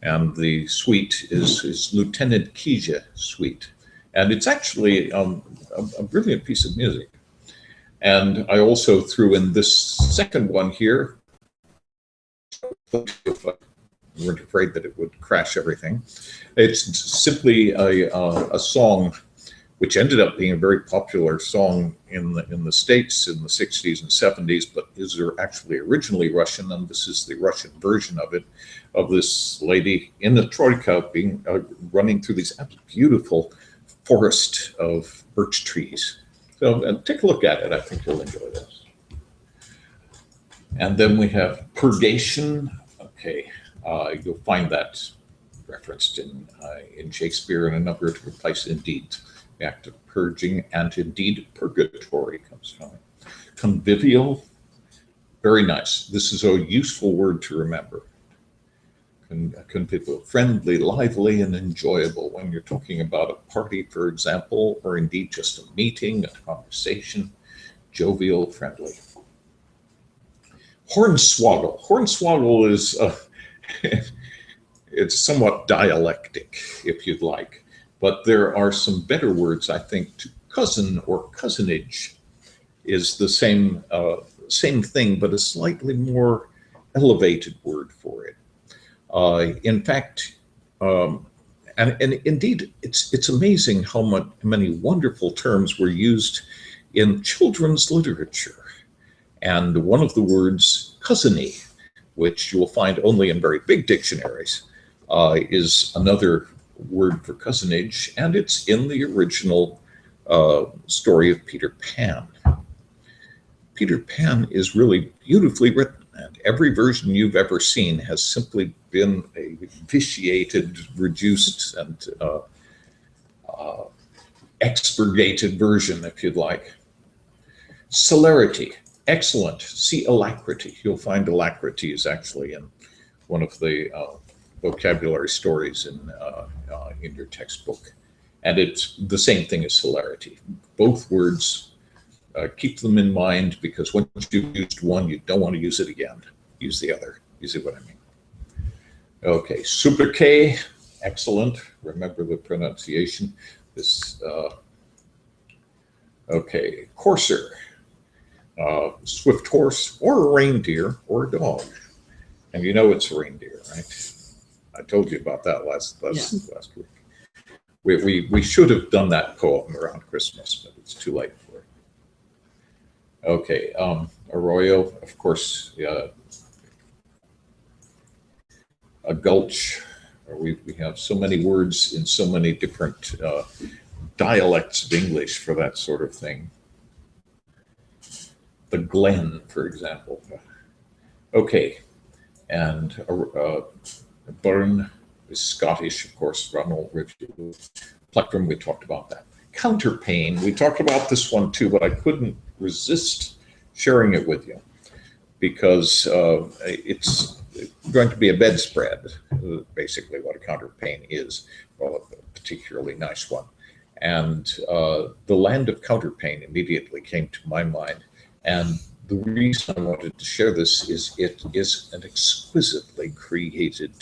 And the suite is Lieutenant Kija suite. And it's actually a brilliant piece of music. And I also threw in this second one here. If I weren't afraid that it would crash everything. It's simply a song which ended up being a very popular song in the States in the 60s and 70s, but is actually originally Russian, and this is the Russian version of it, of this lady in the troika being running through these beautiful forest of birch trees. So take a look at it. I think you'll enjoy this. And then we have purgation. Okay, you'll find that referenced in Shakespeare and a number of different places. Indeed, the act of purging, and indeed purgatory comes from it. Convivial, very nice. This is a useful word to remember. Convivial, friendly, lively, and enjoyable when you're talking about a party, for example, or indeed just a meeting, a conversation. Jovial, friendly. Hornswoggle. Hornswoggle is it's somewhat dialectic, if you'd like, but there are some better words, I think. To cousin or cousinage is the same thing, but a slightly more elevated word for it. In fact, and indeed, it's amazing how many wonderful terms were used in children's literature. And one of the words, cousiny, which you will find only in very big dictionaries, is another word for cousinage, and it's in the original story of Peter Pan. Peter Pan is really beautifully written, and every version you've ever seen has simply been a vitiated, reduced, and expurgated version, if you'd like. Celerity, excellent. See alacrity. You'll find alacrity is actually in one of the vocabulary stories in your textbook. And it's the same thing as celerity. Both words, keep them in mind, because once you've used one, you don't want to use it again. Use the other. You see what I mean? Okay, sobriquet, excellent. Remember the pronunciation. This, okay, courser, swift horse, or a reindeer, or a dog. And you know it's a reindeer, right? I told you about that last week. We should have done that poem around Christmas, but it's too late for it. Okay, arroyo, of course, a gulch. We have so many words in so many different dialects of English for that sort of thing. The glen, for example. Okay, and burn is Scottish, of course, Ronald Review. plectrum, we talked about that. Counterpane, we talked about this one too, but I couldn't resist sharing it with you because it's going to be a bedspread, basically what a counterpane is, well, a particularly nice one. And the land of counterpane immediately came to my mind. And the reason I wanted to share this is it is an exquisitely created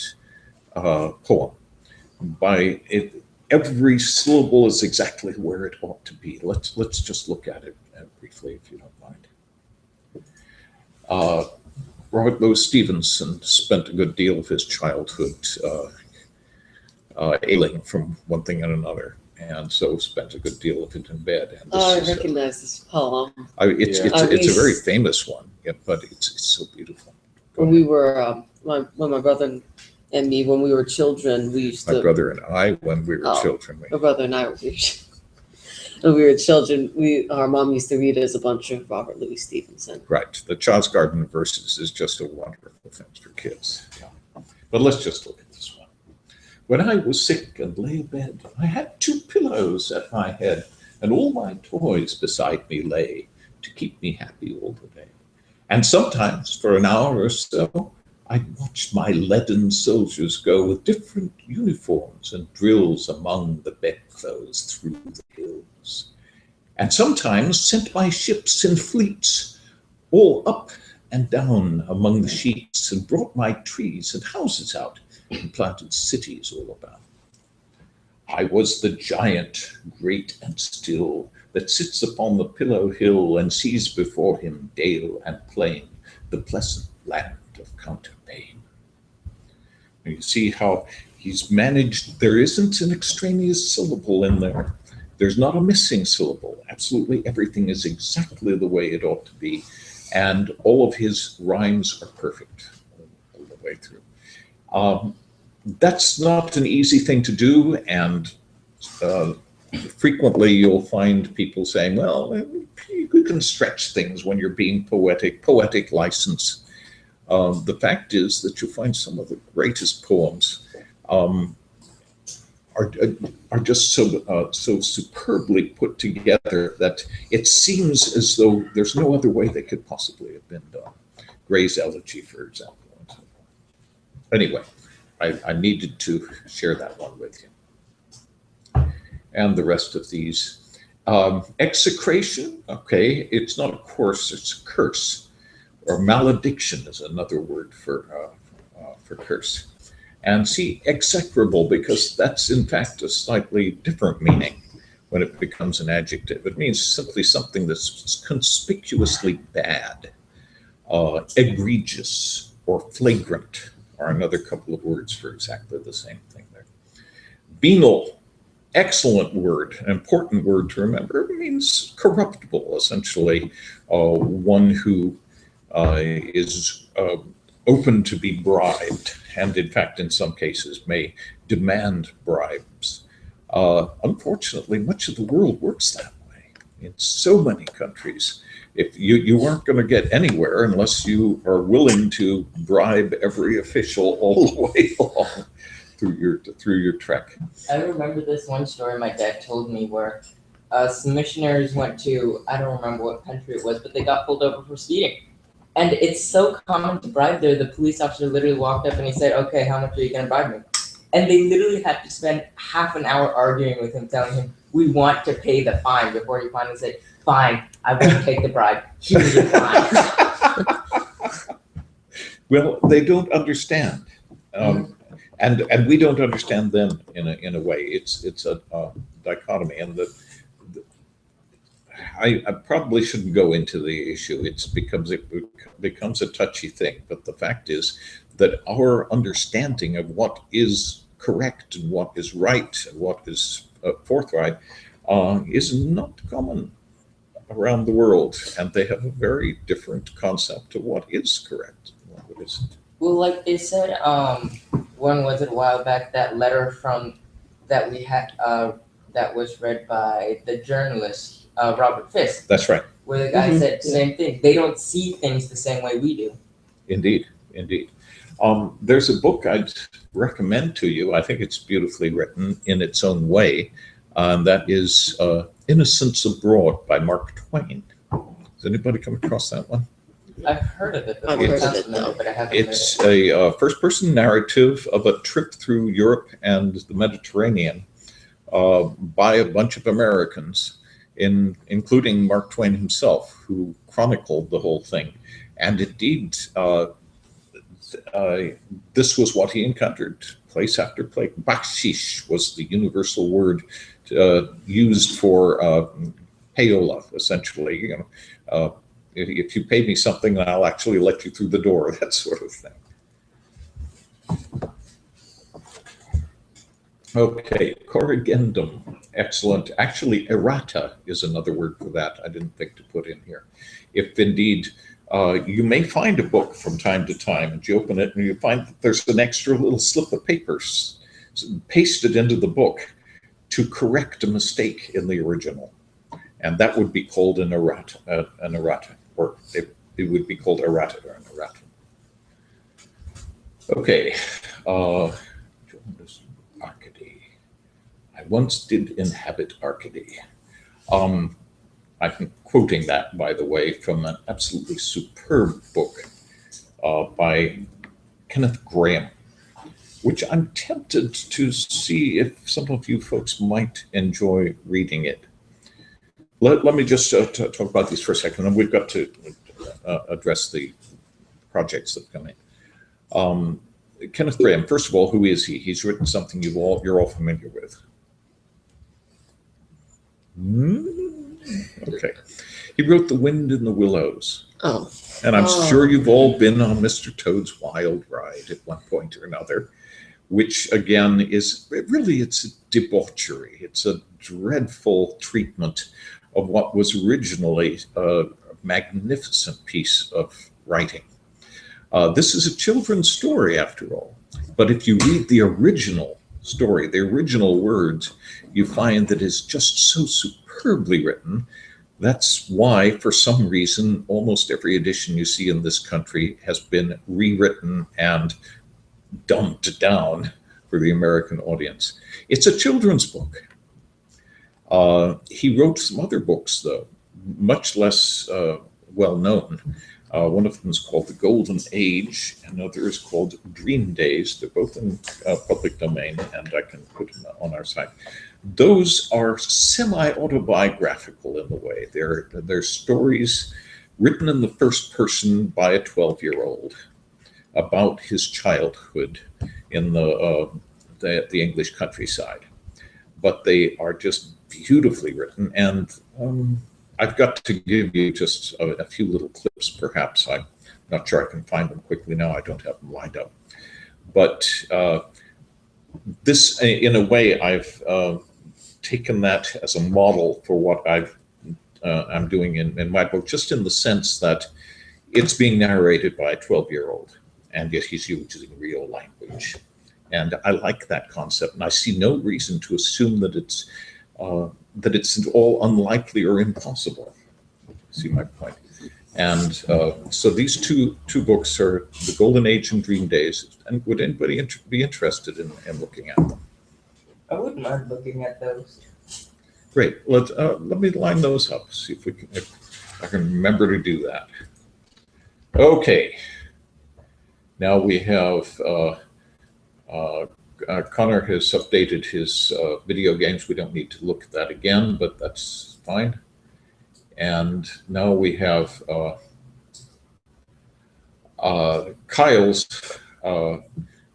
poem. By it, every syllable is exactly where it ought to be. Let's just look at it briefly, if you don't mind. Robert Louis Stevenson spent a good deal of his childhood ailing from one thing and another, and so spent a good deal of it in bed. And I recognize this poem. It's a very famous one, yeah, but it's so beautiful. When we were, when my brother and me, when we were children, we used to. My brother and I, when we were children. My brother and I were when we were children, our mom used to read us a bunch of Robert Louis Stevenson. Right. The Child's Garden of Verses is just a wonderful thing for kids. Yeah. But let's just look at this one. When I was sick and lay abed, I had 2 pillows at my head, and all my toys beside me lay to keep me happy all the day. And sometimes for an hour or so, I'd watch my leaden soldiers go with different uniforms and drills among the bedclothes through the hills. And sometimes sent my ships in fleets all up and down among the sheets and brought my trees and houses out and planted cities all about. I was the giant, great and still, that sits upon the pillow hill and sees before him dale and plain, the pleasant land of counterpane. And you see how he's managed, there isn't an extraneous syllable in there. There's not a missing syllable. Absolutely everything is exactly the way it ought to be. And all of his rhymes are perfect all the way through. That's not an easy thing to do. And frequently you'll find people saying, well, you can stretch things when you're being poetic license. The fact is that you'll find some of the greatest poems are just so superbly put together that it seems as though there's no other way they could possibly have been done. Gray's Elegy, for example. And so forth. Anyway, I needed to share that one with you. And the rest of these. Execration, okay, it's not a course, it's a curse. Or malediction is another word for curse. And see, execrable, because that's in fact a slightly different meaning when it becomes an adjective. It means simply something that's conspicuously bad. Egregious or flagrant are another couple of words for exactly the same thing there. Venal, excellent word, an important word to remember. It means corruptible, essentially, one who is open to be bribed, and in fact, in some cases, may demand bribes. Unfortunately, much of the world works that way. In so many countries, if you aren't going to get anywhere unless you are willing to bribe every official all the way along through your trek. I remember this one story my dad told me where some missionaries went to, I don't remember what country it was, but they got pulled over for speeding. And it's so common to bribe there. The police officer literally walked up and he said, okay, how much are you going to bribe me? And they literally had to spend half an hour arguing with him, telling him, we want to pay the fine, before he finally said, fine, I won't take the bribe. Here's your fine. Well, they don't understand. And we don't understand them in a way. It's a dichotomy. And I probably shouldn't go into the issue. It becomes a touchy thing. But the fact is that our understanding of what is correct and what is right and what is forthright is not common around the world. And they have a very different concept of what is correct and what isn't. Well, like they said, when was it a while back, that letter that we had that was read by the journalist Robert Fisk. That's right. Where the guy said the same thing. They don't see things the same way we do. Indeed. There's a book I'd recommend to you. I think it's beautifully written in its own way. and that is Innocents Abroad by Mark Twain. Has anybody come across that one? I've heard of it. I've before. heard It sounds of it, familiar, though. but I haven't read It's it. a first-person narrative of a trip through Europe and the Mediterranean by a bunch of Americans, including Mark Twain himself, who chronicled the whole thing. And indeed, this was what he encountered, place after place. Bakshish was the universal word used for payola, essentially. You know, if you pay me something, I'll actually let you through the door, that sort of thing. Okay, corrigendum, excellent. Actually, errata is another word for that. I didn't think to put in here. If indeed you may find a book from time to time, and you open it and you find that there's an extra little slip of paper pasted into the book to correct a mistake in the original. And that would be called an errata, or it would be called errata or an errata. Okay, Arcady. I once did inhabit Arcady. I'm quoting that, by the way, from an absolutely superb book by Kenneth Grahame, which I'm tempted to see if some of you folks might enjoy reading it. Let me just talk about these for a second, and we've got to address the projects that come in. Kenneth Grahame, first of all, who is he? He's written something you're all familiar with. Okay. He wrote The Wind in the Willows. Oh. And I'm sure you've all been on Mr. Toad's Wild Ride at one point or another, which again is really, it's a debauchery. It's a dreadful treatment of what was originally a magnificent piece of writing. This is a children's story, after all. But if you read the original story, the original words, you find that it's just so superbly written. That's why, for some reason, almost every edition you see in this country has been rewritten and dumbed down for the American audience. It's a children's book. He wrote some other books, though, much less well known. One of them is called The Golden Age, another is called Dream Days. They're both in public domain, and I can put them on our site. Those are semi-autobiographical in a way. They're stories written in the first person by a 12-year-old about his childhood in the English countryside. But they are just beautifully written, and I've got to give you just a few little clips, perhaps. I'm not sure I can find them quickly now. I don't have them lined up. But this, in a way, I've taken that as a model for what I'm doing in my book, just in the sense that it's being narrated by a 12-year-old, and yet he's using real language. And I like that concept, and I see no reason to assume that it's at all unlikely or impossible. See my point? And so these two books are The Golden Age and Dream Days. And would anybody be interested in looking at them? I wouldn't mind looking at those. Great. Let me line those up. See if I can remember to do that. Okay. Now we have. Connor has updated his video games. We don't need to look at that again, but that's fine. And now we have Kyle's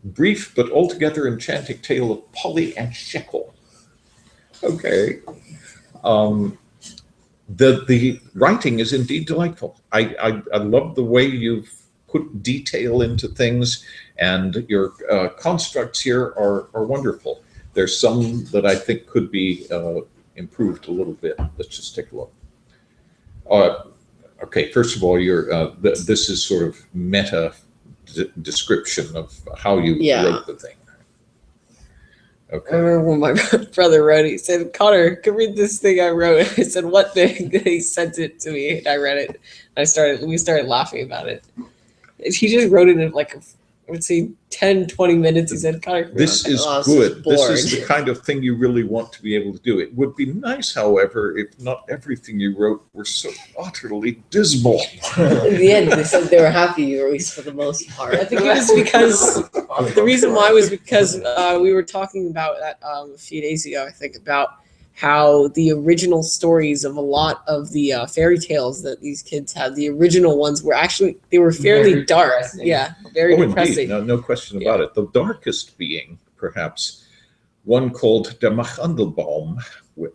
brief but altogether enchanting tale of Polly and Shekel. Okay. The writing is indeed delightful. I love the way you've put detail into things, and your constructs here are wonderful. There's some that I think could be improved a little bit. Let's just take a look. Okay, first of all, this is sort of meta description of how you wrote the thing. Okay. I remember when my brother wrote it, he said, Connor, come read this thing I wrote. I said, what thing? He sent it to me, and I read it. We started laughing about it. He just wrote it in like I would say 10, 20 minutes. He said, kind of. This is I was good. This bored. is the kind of thing you really want to be able to do. It would be nice, however, if not everything you wrote were so utterly dismal. In the end, they said they were happy, or at least for the most part. I think it was because the reason why was because we were talking about that a few days ago. I think about how the original stories of a lot of the fairy tales that these kids had, the original ones were actually they were fairly Very dark. depressing. Yeah, very Oh, depressing. indeed. No question about it. The darkest being, perhaps, one called Der Machandelbaum.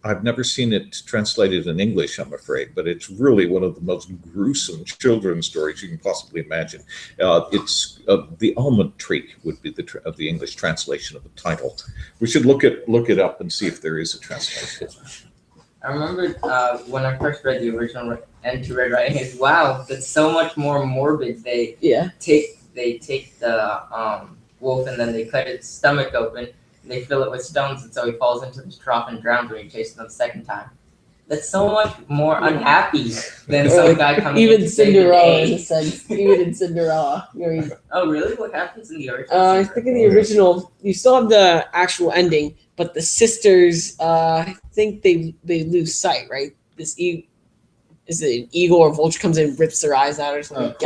I've never seen it translated in English, I'm afraid, but it's really one of the most gruesome children's stories you can possibly imagine. It's The Almond Tree would be the English translation of the title. We should look it up and see if there is a translation. I remember when I first read the original and to read writing is wow, that's so much more morbid. They take the wolf and then they cut its stomach open. They fill it with stones, and so he falls into this trough and drowns when he chases them the second time. That's so much more unhappy than some guy coming in Even to save the Cinderella, in day. a sense. Even in Cinderella, Oh, really? What happens in the original? I think in the original, you still have the actual ending, but the sisters, I think they lose sight, right? Is it an eagle or vulture comes in and rips their eyes out or something?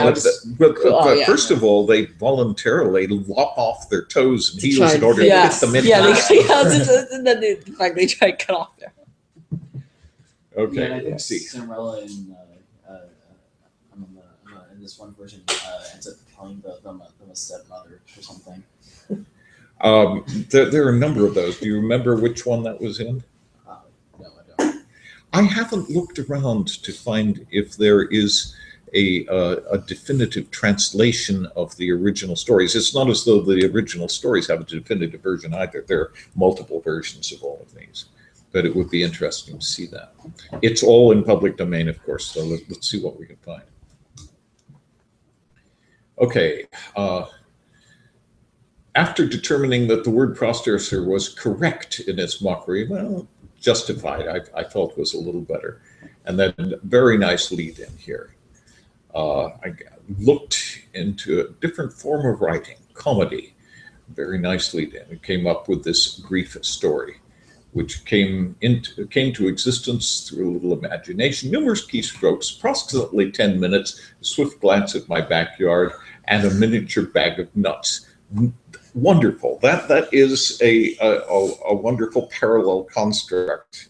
But first of all, they voluntarily lop off their toes and heels in order to hit them in. And then in fact they try to cut off there. Okay, Yeah, and I think let's see. Cinderella in this one version ends up calling them a stepmother or something. There are a number of those. Do you remember which one that was in? No, I don't. I haven't looked around to find if there is a definitive translation of the original stories. It's not as though the original stories have a definitive version either. There are multiple versions of all of these, but it would be interesting to see that. It's all in public domain, of course, so let's see what we can find. Okay. After determining that the word processor was correct in its mockery, well, justified, I felt was a little better. And then very nice lead in here. I looked into a different form of writing, comedy, very nice lead in. It came up with this grief story, which came to existence through a little imagination, numerous keystrokes, approximately 10 minutes, a swift glance at my backyard, and a miniature bag of nuts. Wonderful. That is a wonderful parallel construct.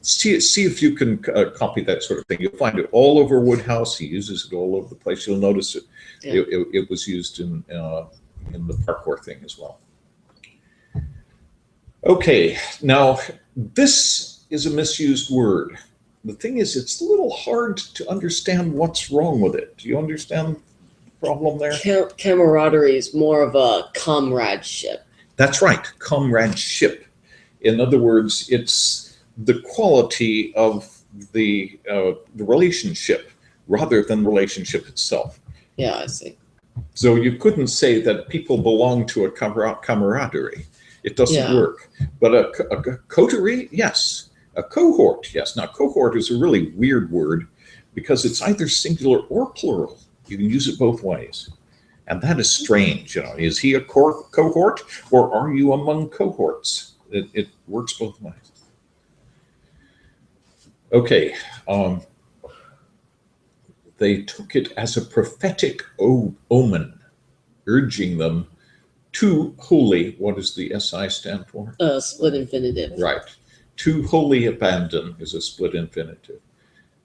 See if you can copy that sort of thing. You'll find it all over Woodhouse. He uses it all over the place. You'll notice it. Yeah. It was used in the parkour thing as well. Okay, now this is a misused word. The thing is, it's a little hard to understand what's wrong with it. Do you understand the problem there? Camaraderie is more of a comradeship. That's right, comradeship. In other words, it's the quality of the relationship rather than the relationship itself. Yeah, I see. So you couldn't say that people belong to a camaraderie. It doesn't work. But a coterie, yes. A cohort, yes. Now, cohort is a really weird word because it's either singular or plural. You can use it both ways. And that is strange. You know, is he a cohort or are you among cohorts? It works both ways. Okay. They took it as a prophetic omen, urging them to wholly, what does the SI stand for? Split infinitive. Right. To wholly abandon is a split infinitive.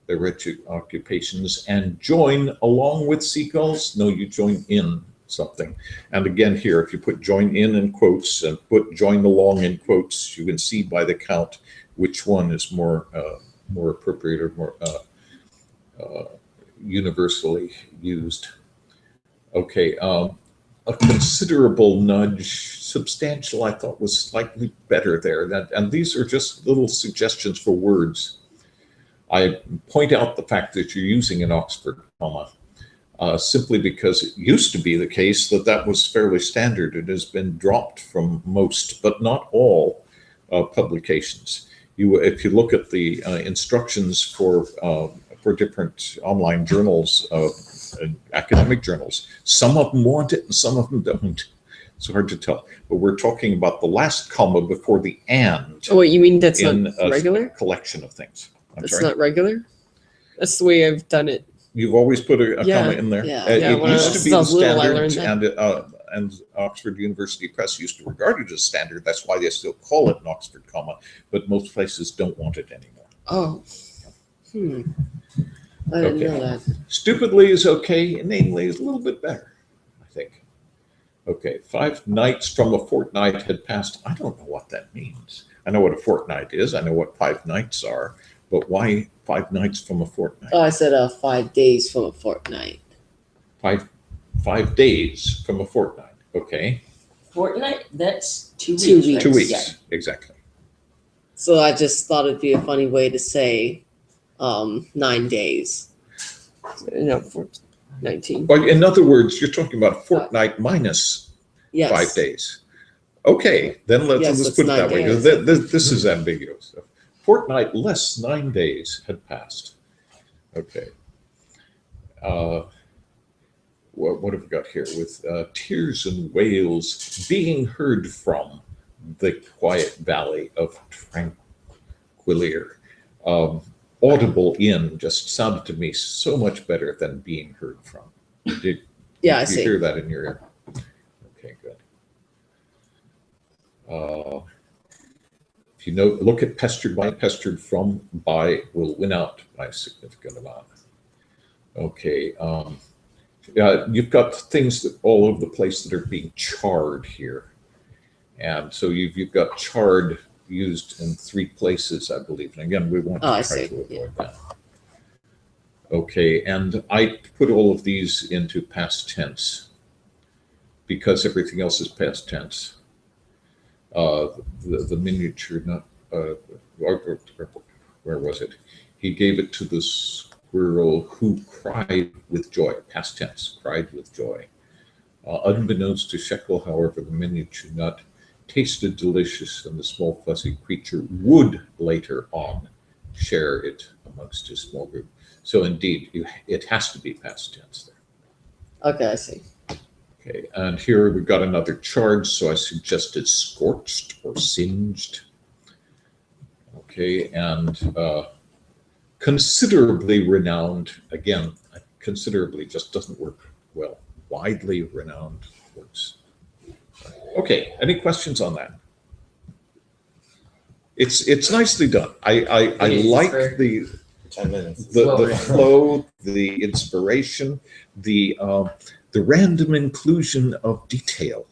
Their wretched occupations and join along with seagulls. No, you join in something. And again here, if you put join in quotes and put join along in quotes, you can see by the count which one is more appropriate or more universally used. Okay. A considerable nudge, substantial, I thought was slightly better there. And these are just little suggestions for words. I point out the fact that you're using an Oxford comma simply because it used to be the case that was fairly standard. It has been dropped from most, but not all, publications. If you look at the instructions for for different online journals, academic journals. Some of them want it and some of them don't. It's hard to tell. But we're talking about the last comma before the and Oh, wait, you mean that's in not a regular? collection of things. I'm That's sorry. not regular? That's the way I've done it. You've always put a Yeah. comma in there. Yeah. Yeah, It when I used to was be the little, I standard, learned and Oxford University Press used to regard it as standard. That's why they still call it an Oxford comma, but most places don't want it anymore. Oh. I didn't Okay. know that. Stupidly is okay, inanely is a little bit better, I think. Okay, 5 nights from a fortnight had passed. I don't know what that means. I know what a fortnight is. I know what 5 nights are, but why 5 nights from a fortnight? Oh, I said 5 days from a fortnight. 5 days from a fortnight. Okay, Fortnight? That's 2 weeks. 2 weeks. right? 2 weeks, Yeah. exactly. So I just thought it'd be a funny way to say 9 days. No, 19. But in other words, you're talking about a fortnight minus Yes. 5 days. Okay, then let's Yes, let's it's put it 9 that way. days. This is ambiguous. Fortnight less 9 days had passed. Okay. What have we got here? With tears and wails being heard from the quiet valley of Tranquillier. Audible in just sounded to me so much better than being heard from. Did Yeah, I you see. hear that in your ear? Okay, good. If you know, look at pestered by, pestered from, by will win out by a significant amount. Okay, you've got things that all over the place that are being charred here. And so you've got charred used in 3 places, I believe. And again, we want to Oh, I try see. to avoid that. Okay, and I put all of these into past tense because everything else is past tense. The miniature, not, where was it? He gave it to the squirrel who cried with joy, past tense, cried with joy. Unbeknownst to Shekel, however, the miniature nut tasted delicious, and the small fuzzy creature would later on share it amongst his small group. So indeed, it has to be past tense there. Okay, I see. Okay, and here we've got another charge, so I suggested scorched or singed. Okay, and considerably renowned, again, considerably just doesn't work well. Widely renowned works. Okay, any questions on that? It's nicely done. I like the 10 minutes. the flow, the inspiration, the random inclusion of detail,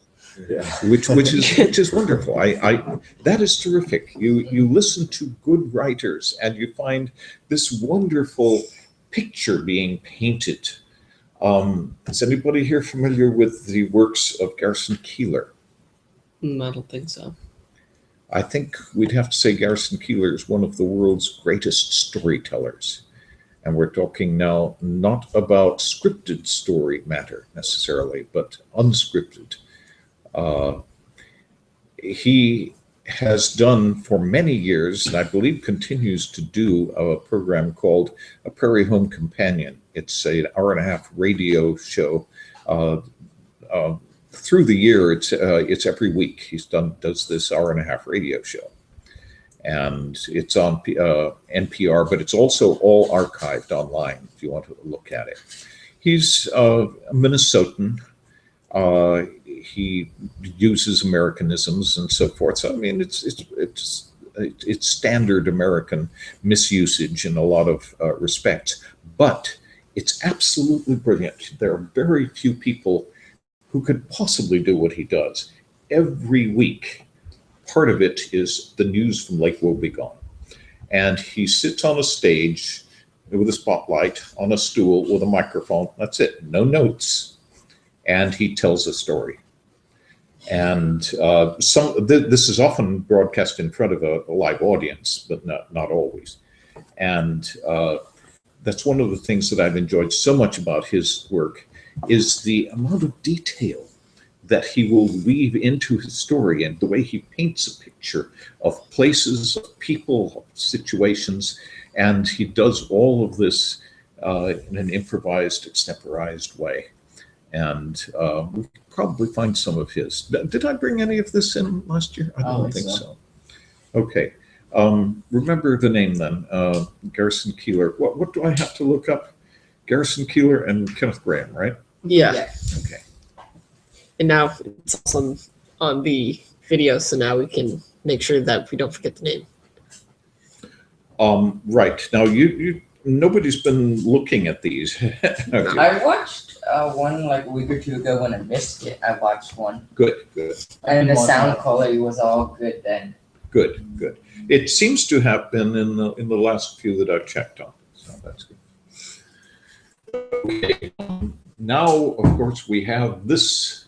Yeah. which is wonderful. That is terrific. You listen to good writers and you find this wonderful picture being painted. Is anybody here familiar with the works of Garrison Keillor? I don't think so. I think we'd have to say Garrison Keillor is one of the world's greatest storytellers. And we're talking now not about scripted story matter necessarily, but unscripted. He has done for many years, and I believe continues to do, a program called A Prairie Home Companion. It's an hour-and-a-half radio show. Through the year, it's every week. He does this hour-and-a-half radio show. And it's on NPR, but it's also all archived online if you want to look at it. He's a Minnesotan. He uses Americanisms and so forth. So I mean, it's standard American misusage in a lot of respects, but it's absolutely brilliant. There are very few people who could possibly do what he does. Every week, part of it is the news from Lake Wobegon. And he sits on a stage with a spotlight on a stool with a microphone. That's it, no notes. And he tells a story. And this is often broadcast in front of a live audience, but not always. And that's one of the things that I've enjoyed so much about his work is the amount of detail that he will weave into his story, and the way he paints a picture of places, of people, of situations, and he does all of this in an improvised, extemporized way. And we could probably find some of his. Did I bring any of this in last year? I don't think so. Okay. Remember the name then, Garrison Keillor. What do I have to look up? Garrison Keillor and Kenneth Graham, right? Yeah. Okay. And now it's also on the video, so now we can make sure that we don't forget the name. Right. Now, nobody's been looking at these. Have you? I watched one like a week or two ago when I missed it. I watched one. Good. And the sound quality was all good then. Good. It seems to have been in the last few that I've checked on, so that's good. Okay. Now, of course, we have this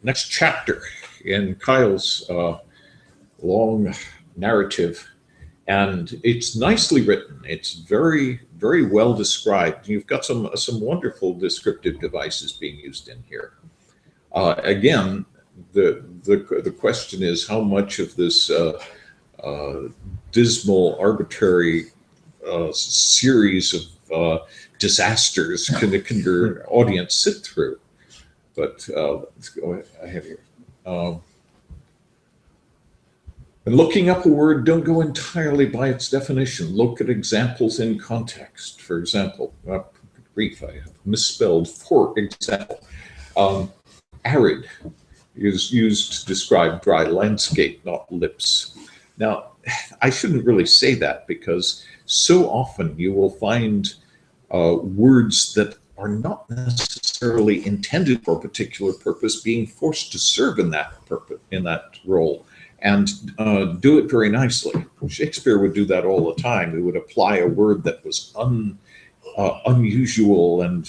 next chapter in Kyle's long narrative, and it's nicely written. It's very, very well described. You've got some wonderful descriptive devices being used in here. Again, the question is how much of this dismal, arbitrary series of disasters can your audience sit through? But let's go ahead here. And looking up a word, don't go entirely by its definition. Look at examples in context. For example, grief, I have misspelled. For example, arid is used to describe dry landscape, not lips. Now, I shouldn't really say that because so often you will find words that are not necessarily intended for a particular purpose being forced to serve in that purpose, in that role, and do it very nicely. Shakespeare would do that all the time. He would apply a word that was unusual and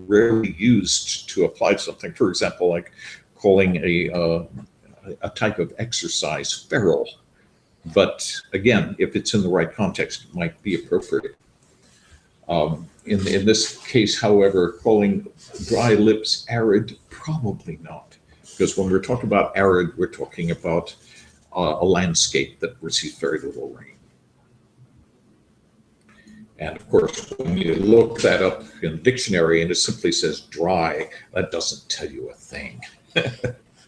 rarely used to apply something. For example, like calling a type of exercise feral. But again, if it's in the right context, it might be appropriate. In this case, however, calling dry lips arid, probably not. Because when we're talking about arid, we're talking about a landscape that receives very little rain. And of course, when you look that up in the dictionary and it simply says dry, that doesn't tell you a thing.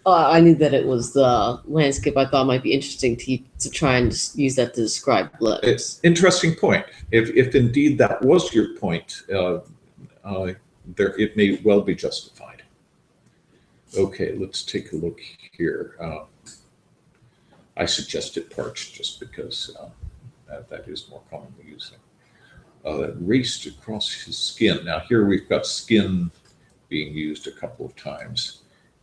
I knew that it was the landscape. I thought might be interesting to try and just use that to describe lips. It's an interesting point. If indeed that was your point, it may well be justified. Okay, let's take a look here. I suggested parched just because that is more commonly used. Raced across his skin. Now here we've got skin being used a couple of times.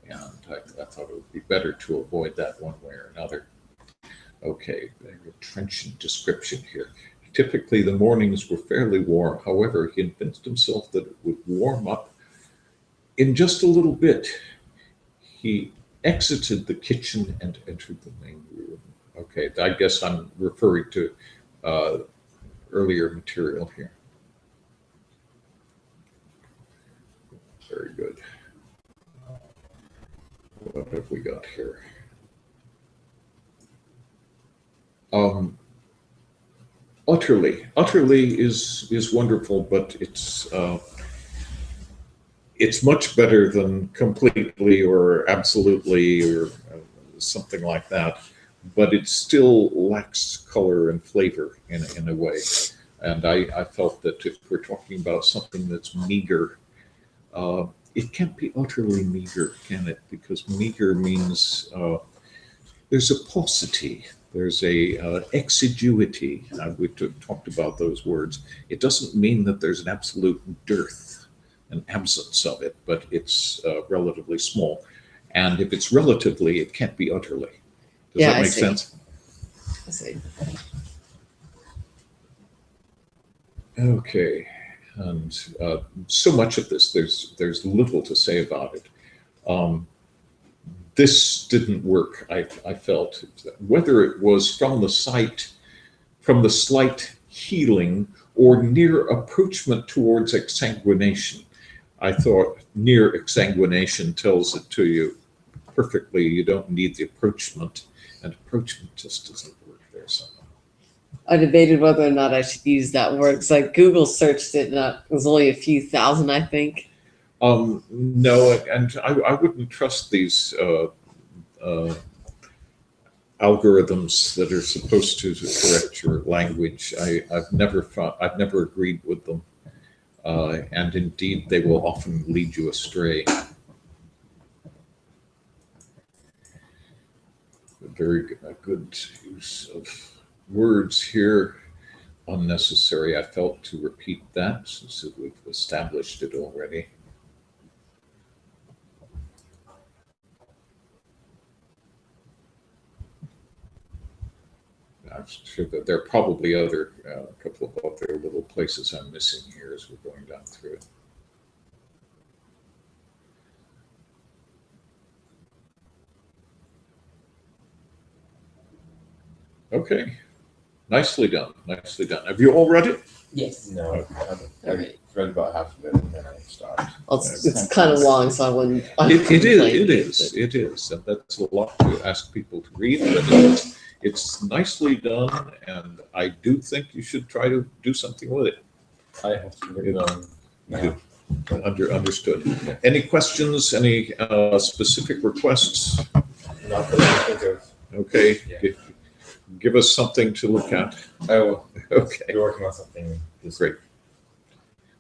And I thought it would be better to avoid that one way or another. Okay, a trenchant description here. Typically, the mornings were fairly warm. However, he convinced himself that it would warm up in just a little bit. He exited the kitchen and entered the main room. Okay, I guess I'm referring to earlier material here. Very good. What have we got here? Utterly is wonderful, but it's much better than completely or absolutely or something like that. But it still lacks color and flavor in a way. And I felt that if we're talking about something that's meager, it can't be utterly meager, can it? Because meager means there's a paucity, there's a exiguity. We talked about those words. It doesn't mean that there's an absolute dearth, an absence of it, but it's relatively small. And if it's relatively, it can't be utterly. Does that make sense? I see. Okay. And so much of this, there's little to say about it. This didn't work, I felt. Whether it was from the slight healing or near approachment towards exsanguination, I thought near exsanguination tells it to you perfectly. You don't need the approachment, and approachment just doesn't work there somehow. I debated whether or not I should use that word because like Google searched it and it was only a few thousand, I think. No, and I wouldn't trust these algorithms that are supposed to correct your language. I've never agreed with them, and indeed they will often lead you astray. Very good use of words here. Unnecessary. I felt to repeat that since we've established it already. I'm sure that there are probably a couple of other little places I'm missing here as we're going down through it. Okay, nicely done, nicely done. Have you all read it? Yes. No, I Okay. read about half of it and then I stopped. Well, it's kind of long, so I wouldn't. It is, and that's a lot to ask people to read, but it's nicely done, and I do think you should try to do something with it. I have to get it on now. Understood. Any questions, any specific requests? Not that I can think of. Okay, Yeah. give us something to look at. I will Okay, be working on something this great.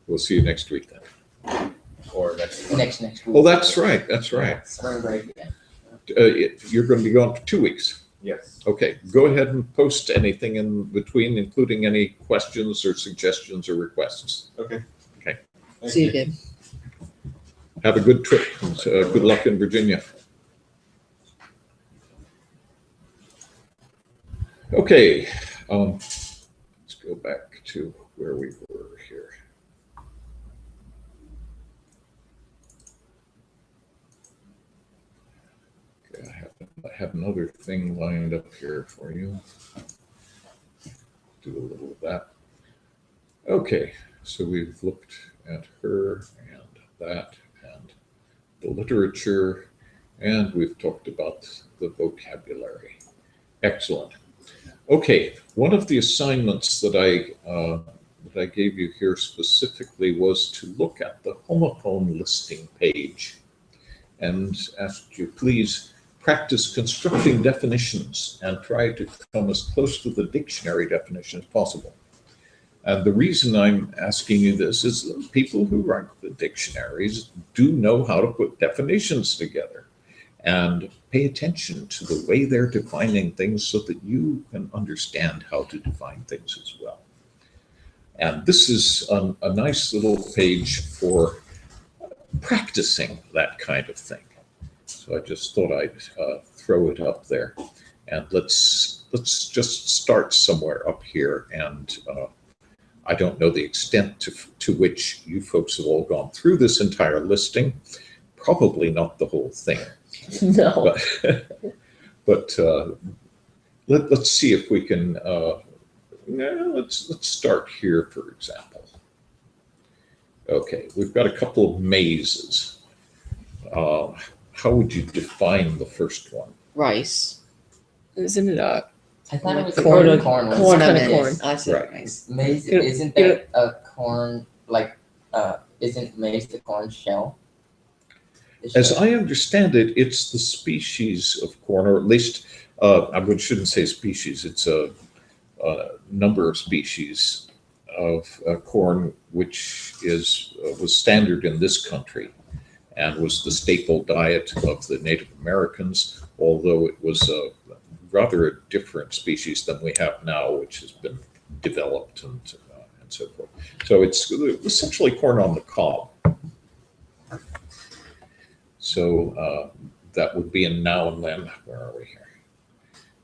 We'll see you next week then. or next week. Next week. Oh, that's right, that's right. Spring break. Yeah. You're going to be gone for 2 weeks. Yes. Okay, go ahead and post anything in between, including any questions or suggestions or requests. Okay. Okay. Thank See you again. Have a good trip, and good luck in Virginia. Okay, let's go back to where we were here. Okay, I have another thing lined up here for you. Do a little of that. Okay, so we've looked at her and that and the literature, and we've talked about the vocabulary. Excellent. Okay, one of the assignments that I gave you here specifically was to look at the homophone listing page and asked you please practice constructing definitions and try to come as close to the dictionary definition as possible. And the reason I'm asking you this is that people who write the dictionaries do know how to put definitions together and pay attention to the way they're defining things so that you can understand how to define things as well. And this is a nice little page for practicing that kind of thing. So I just thought I'd throw it up there. And let's just start somewhere up here. And I don't know the extent to which you folks have all gone through this entire listing. Probably not the whole thing. No. But let's see if we can. Let's start here, for example. Okay, we've got a couple of mazes. How would you define the first one? Rice. Isn't it I thought it was Corn. corn. Corn. was- Corn, I kinda meant. corn. I said Right. rice. Maize You know- isn't you know- that a corn like isn't maize the corn shell? The As shell? I understand it, it's the species of corn, or at least I shouldn't say species. It's a number of species of corn, which was standard in this country and was the staple diet of the Native Americans, although it was rather a different species than we have now, which has been developed and so forth. So it's essentially corn on the cob. So that would be a noun then. Where are we here?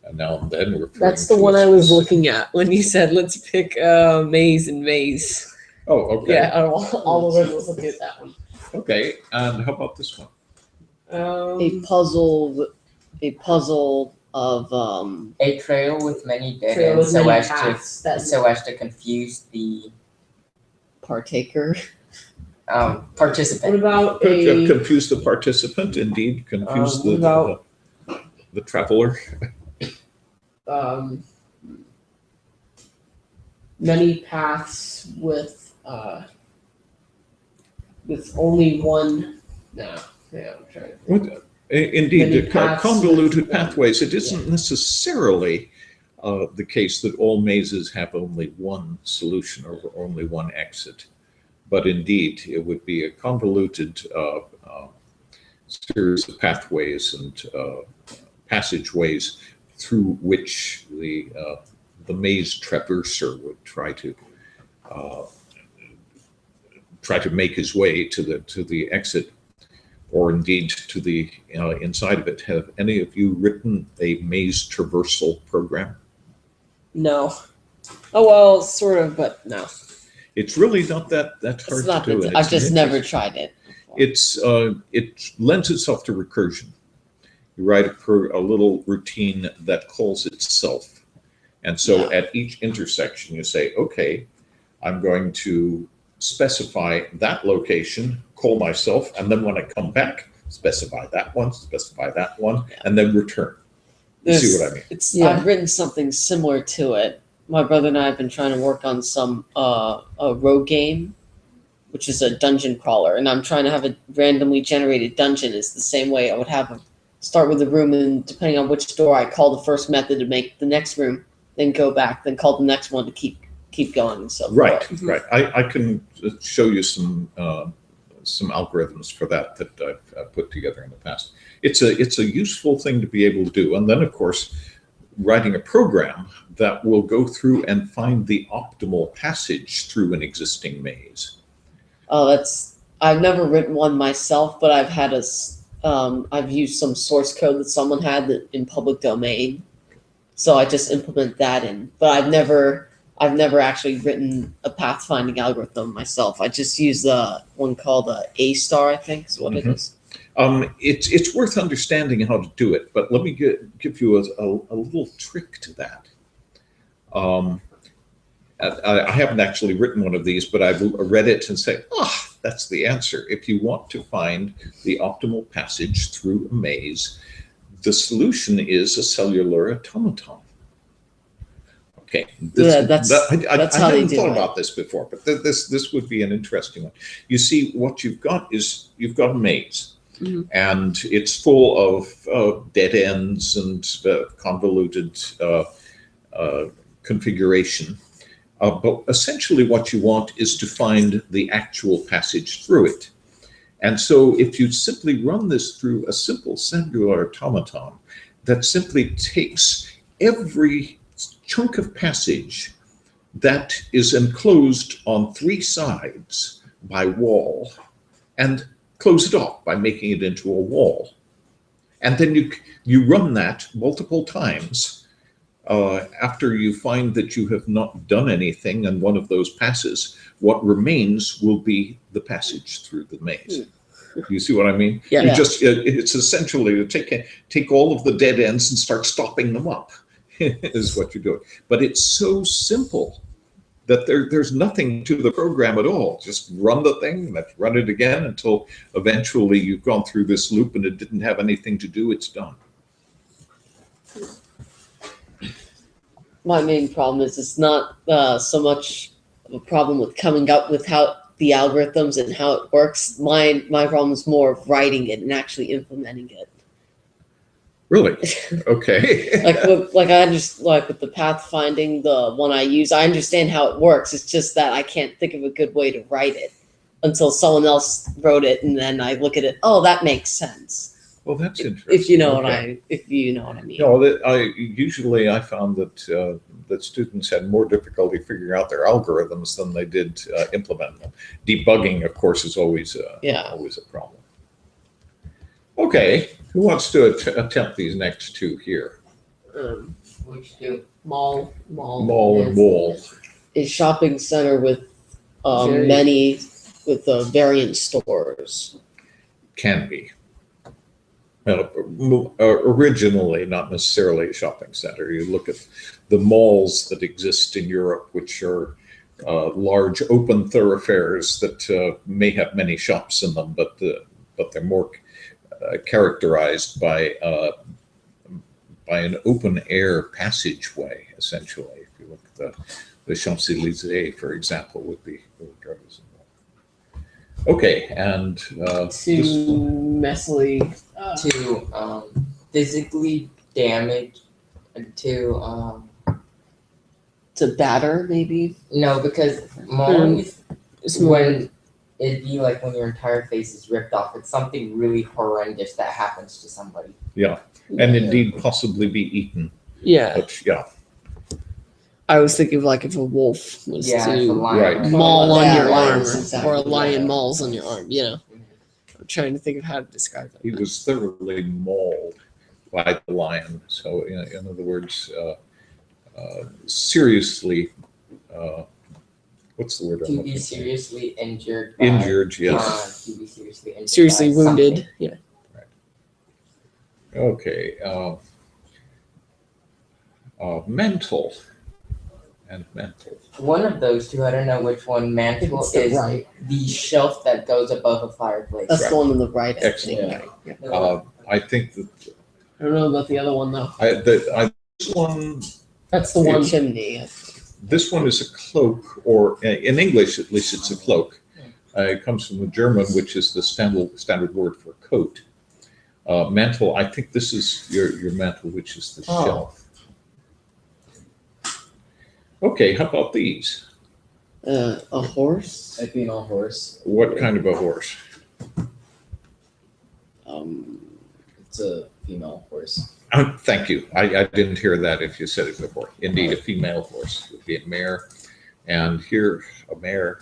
A noun then referring That's the to one a I was specific- looking at when you said let's pick maize and maize. Oh, okay. Yeah, all of us was looking at that one. Okay, and how about this one? A puzzle of A trail with many dead trail ends with so many as paths that to confuse the partaker. participant. What about Confuse the participant, indeed. Confuse what about- the traveler. Many paths with only one? No. Yeah, I'm trying. Indeed, Many paths convoluted with- pathways. It isn't necessarily the case that all mazes have only one solution or only one exit. But indeed, it would be a convoluted series of pathways and passageways through which the maze traverser would try to make his way to the exit, or indeed to the inside of it. Have any of you written a maze traversal program? No. Oh well, sort of, but no. It's really not that hard It's not to do. that, and I've it's just an never interest- tried it. it lends itself to recursion. You write a little routine that calls itself. And so at each intersection, you say, okay, I'm going to specify that location, call myself, and then when I come back, specify that one, and then return. You see what I mean? Yeah. I've written something similar to it. My brother and I have been trying to work on some a rogue game, which is a dungeon crawler, and I'm trying to have a randomly generated dungeon. It's the same way I would have start with a room, and depending on which door I call the first method to make the next room, then go back, then call the next one to keep going and so Right, forth. right. I can show you some algorithms for that I've put together in the past. It's a useful thing to be able to do. And then, of course, writing a program that will go through and find the optimal passage through an existing maze. Oh, I've never written one myself, but I've had I've used some source code that someone had in public domain. So I just implement that in, but I've never actually written a pathfinding algorithm myself. I just use the one called A star, I think is what it is. It's worth understanding how to do it, but let me give you a little trick to that. I haven't actually written one of these, but I've read it and say, that's the answer. If you want to find the optimal passage through a maze, the solution is a cellular automaton. Okay, That's how I they hadn't do thought it. about this before, but this would be an interesting one. You see, what you've got is you've got a maze, and it's full of dead ends and convoluted configuration. But essentially, what you want is to find the actual passage through it. And so if you simply run this through a simple cellular automaton that simply takes every chunk of passage that is enclosed on three sides by wall and close it off by making it into a wall. And then you run that multiple times. After you find that you have not done anything and one of those passes, what remains will be the passage through the maze. You see what I mean? Yeah. You just it's essentially to take all of the dead ends and start stopping them up is what you're doing. But it's so simple that there's nothing to the program at all. Just run the thing, and run it again until eventually you've gone through this loop and it didn't have anything to do. It's done. My main problem is it's not so much of a problem with coming up with how the algorithms and how it works. My problem is more of writing it and actually implementing it. Really? Okay. Like with the pathfinding, the one I use, I understand how it works. It's just that I can't think of a good way to write it until someone else wrote it, and then I look at it. Oh, that makes sense. Well, that's interesting. If you know Okay. if you know what I mean. No, usually I found that students had more difficulty figuring out their algorithms than they did implementing them. Debugging, of course, is always always a problem. Okay, who wants to attempt these next two here? Which do? Mall Mall and wall. a shopping center with Very- variant stores. Can be. Originally, not necessarily a shopping center. You look at the malls that exist in Europe, which are large open thoroughfares that may have many shops in them, but they're more characterized by an open air passageway, essentially. If you look at the Champs-Élysées, for example, would be representative. Okay, and Too messily. To physically damage, to To batter, maybe. no, because mauling It's more. when it'd be like when your entire face is ripped off. It's something really horrendous that happens to somebody. and indeed possibly be eaten. Yeah. But yeah, I was thinking of like if a wolf was Yeah, if a to lion Right. or maul on Yeah, your arm, lions, exactly. or a lion mauls on your arm. You know, I'm trying to think of how to describe he that. was thoroughly mauled by the lion. So in other words, seriously, what's the word I'm to looking be for? seriously injured. By, Injured, yes. To be seriously injured. Seriously by wounded. something. Yeah. Okay. Mental and mental. One of those two, I don't know which one. Mantle is right. the shelf that goes above a fireplace. That's the one on the right. I think. Excellent. I think that I don't know about the other one though. this one That's the one. Chimney. This one is a cloak, or in English at least it's a cloak. It comes from the German, which is the standard word for coat. Mantle, I think this is your mantle, which is the Oh. shelf. Okay, how about these? A horse. A female horse. What kind of a horse? It's a female horse. Thank you. I didn't hear that if you said it before. Indeed, a female horse would be a mare. And here, a mare.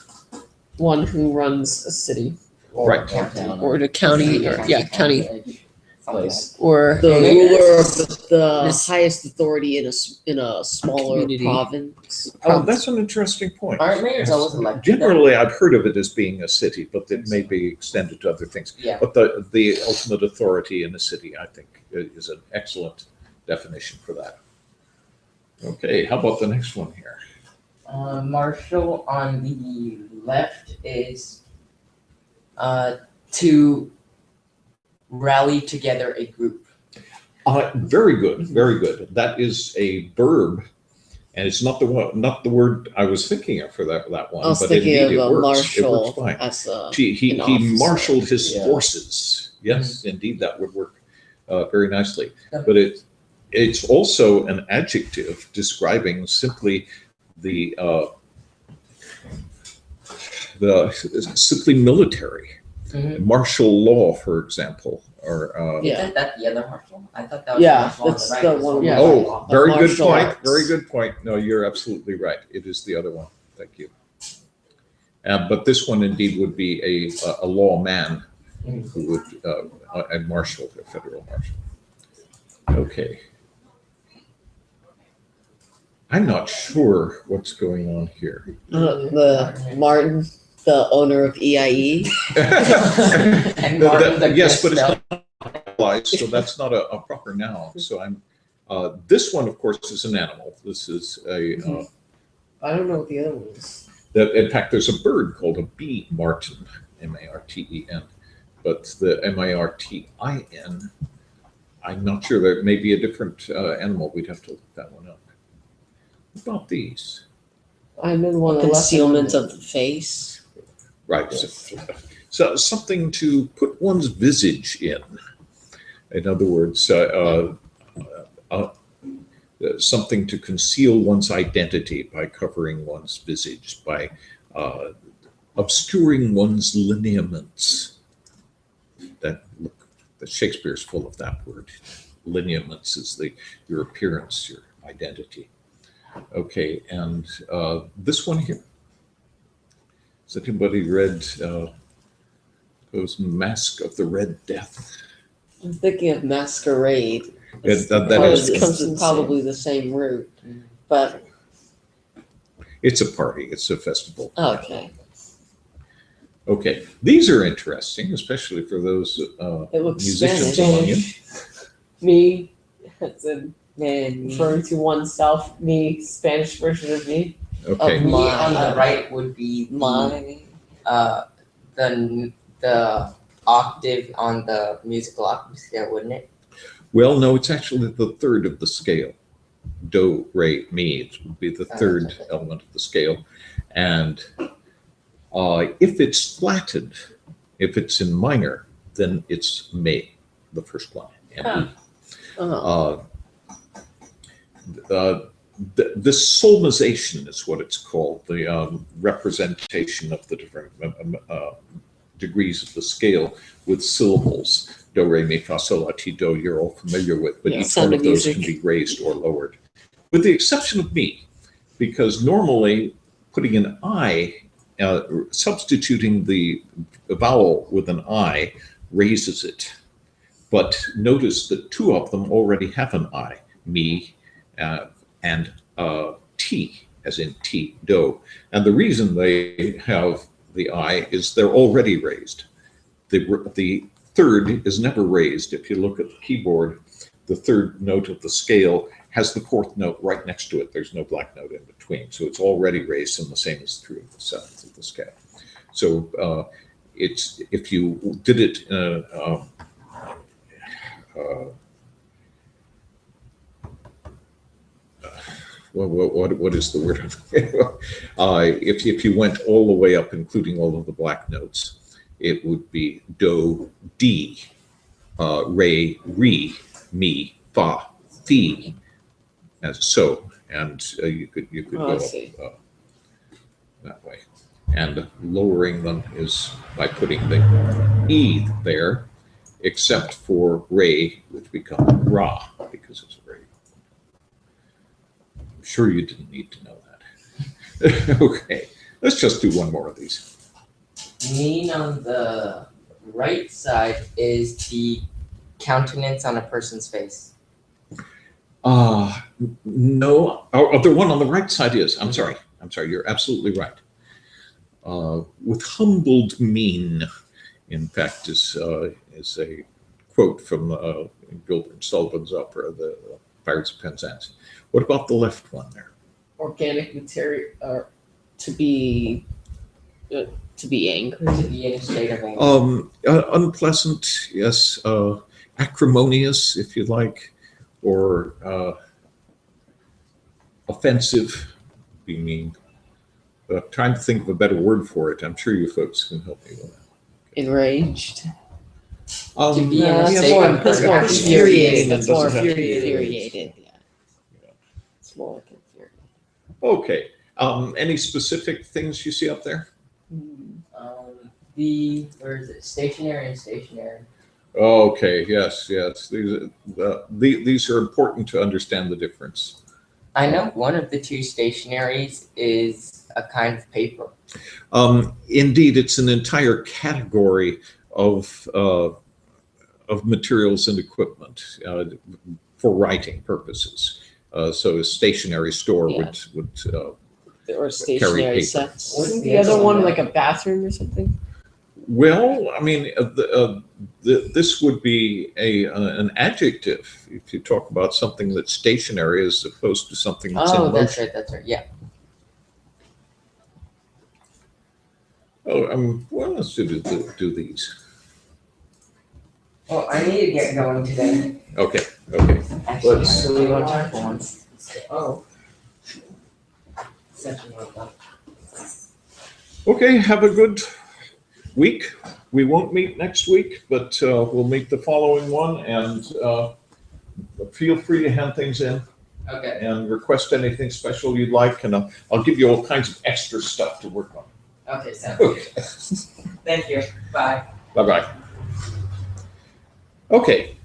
One who runs a city Or Right. Town or the county, or yeah, county, place. or The a ruler of the This- highest authority in a smaller Community. province. Oh, that's an interesting point. Aren't mayors always elected? though? Generally, I've heard of it as being a city, but it may be extended to other things. Yeah. But the ultimate authority in a city, I think, is an excellent definition for that. Okay, how about the next one here? Marshall on the left is to rally together a group. Very good, very good. That is a verb, and it's not the word I was thinking of for that one. I was but thinking indeed, of it a works. It marshal works fine. as a. He an officer. marshaled his Yeah. forces. Yes, indeed, that would work very nicely. Yeah. But it's also an adjective describing simply the simply military. Mhm. Martial law, for example, or Yeah. Isn't that the other Marshall? I thought that was Yeah, Marshall on that's the right. the was one- Yeah. oh, very good martial point. arts. Very good point. No, you're absolutely right. It is the other one. Thank you. But this one indeed would be a lawman who would a marshal, a federal marshal. Okay. I'm not sure what's going on here. The Martin, the owner of EIE. And Martin the Yes, but it's Crystal. not capitalized, so that's not a proper noun. So this one, of course, is an animal. This is I don't know what the other one is. in fact, there's a bird called a bee martin, M-A-R-T-E-N. But the M-A-R-T-I-N, I'm not sure. There may be a different animal. We'd have to look that one up. What about these? I'm in one. Concealment of the face. Right. So something to put one's visage in. In other words, something to conceal one's identity by covering one's visage, by obscuring one's lineaments. That Shakespeare's full of that word. Lineaments is your appearance, your identity. Okay, and this one here. Has anybody read Masque of the Red Death? I'm thinking of masquerade. That It's is, probably the same root, but it's a party. It's a festival. okay. Okay, these are interesting, especially for those It looks musicians Spanish. among you. Me, as in Man, referring to oneself, me, Spanish version of me. Okay. Me My- on the right would be My the octave on the musical octave scale, wouldn't it? Well, no, it's actually the third of the scale. Do, re, mi. It would be the third okay. element of the scale. And if it's flatted, if it's in minor, then it's me, the first line. And Oh. the solmization is what it's called, the representation of the different degrees of the scale with syllables. Do, re, mi, fa, sol, la, ti, do, you're all familiar with, but Yeah, each Sound one of of those Music. can be raised or lowered. With the exception of mi, because normally putting an I, substituting the vowel with an I raises it. But notice that two of them already have an I, mi and T, as in T, do. And the reason they have the I is they're already raised. The third is never raised. If you look at the keyboard, the third note of the scale has the fourth note right next to it. There's no black note in between. So it's already raised, and the same is true of the seventh of the scale. So it's, if you did it what is the word? If you went all the way up, including all of the black notes, it would be do, D, re, mi, fa, fi, as so, and you could Oh, go I up see. that way. And lowering them is by putting the E there, except for re, which becomes ra, because it's a re. I'm sure you didn't need to know that. Okay, let's just do one more of these. Mean on the right side is the countenance on a person's face. No, the one on the right side is, I'm sorry, you're absolutely right. With humbled mien, in fact, is a quote from Gilbert Sullivan's opera, The Pirates of Penzance. What about the left one there? organic material, or to be angry. To be in a state of anger. Unpleasant, yes. Acrimonious, if you like, or offensive, be mean. But I'm trying to think of a better word for it. I'm sure you folks can help me with that. Enraged. To be in a That's state more, of that's more infuriated. infuriated. That's more Doesn't have to be infuriated. Yeah. It's more like infuriated. Okay. Any specific things you see up there? Where is it? Stationary and stationary. Okay. Yes. These are important to understand the difference. I know one of the two stationaries is a kind of paper. Indeed, it's an entire category of materials and equipment for writing purposes. So a stationary store Yeah. would Or stationary paper. sets. Wasn't the the other other one one? like a bathroom or something? well, I mean, this would be an adjective if you talk about something that's stationary as opposed to something that's in Oh, motion. that's right. Yeah. Oh, well, let's do these. Well, I need to get going today. Okay. Actually, Let's- I really want time for once. Oh. Such a welcome. Okay, have a good week. We won't meet next week, but we'll meet the following one, and feel free to hand things in Okay. and request anything special you'd like, and I'll give you all kinds of extra stuff to work on. Okay, sounds good. Okay. Thank you. Bye. Bye-bye. Okay,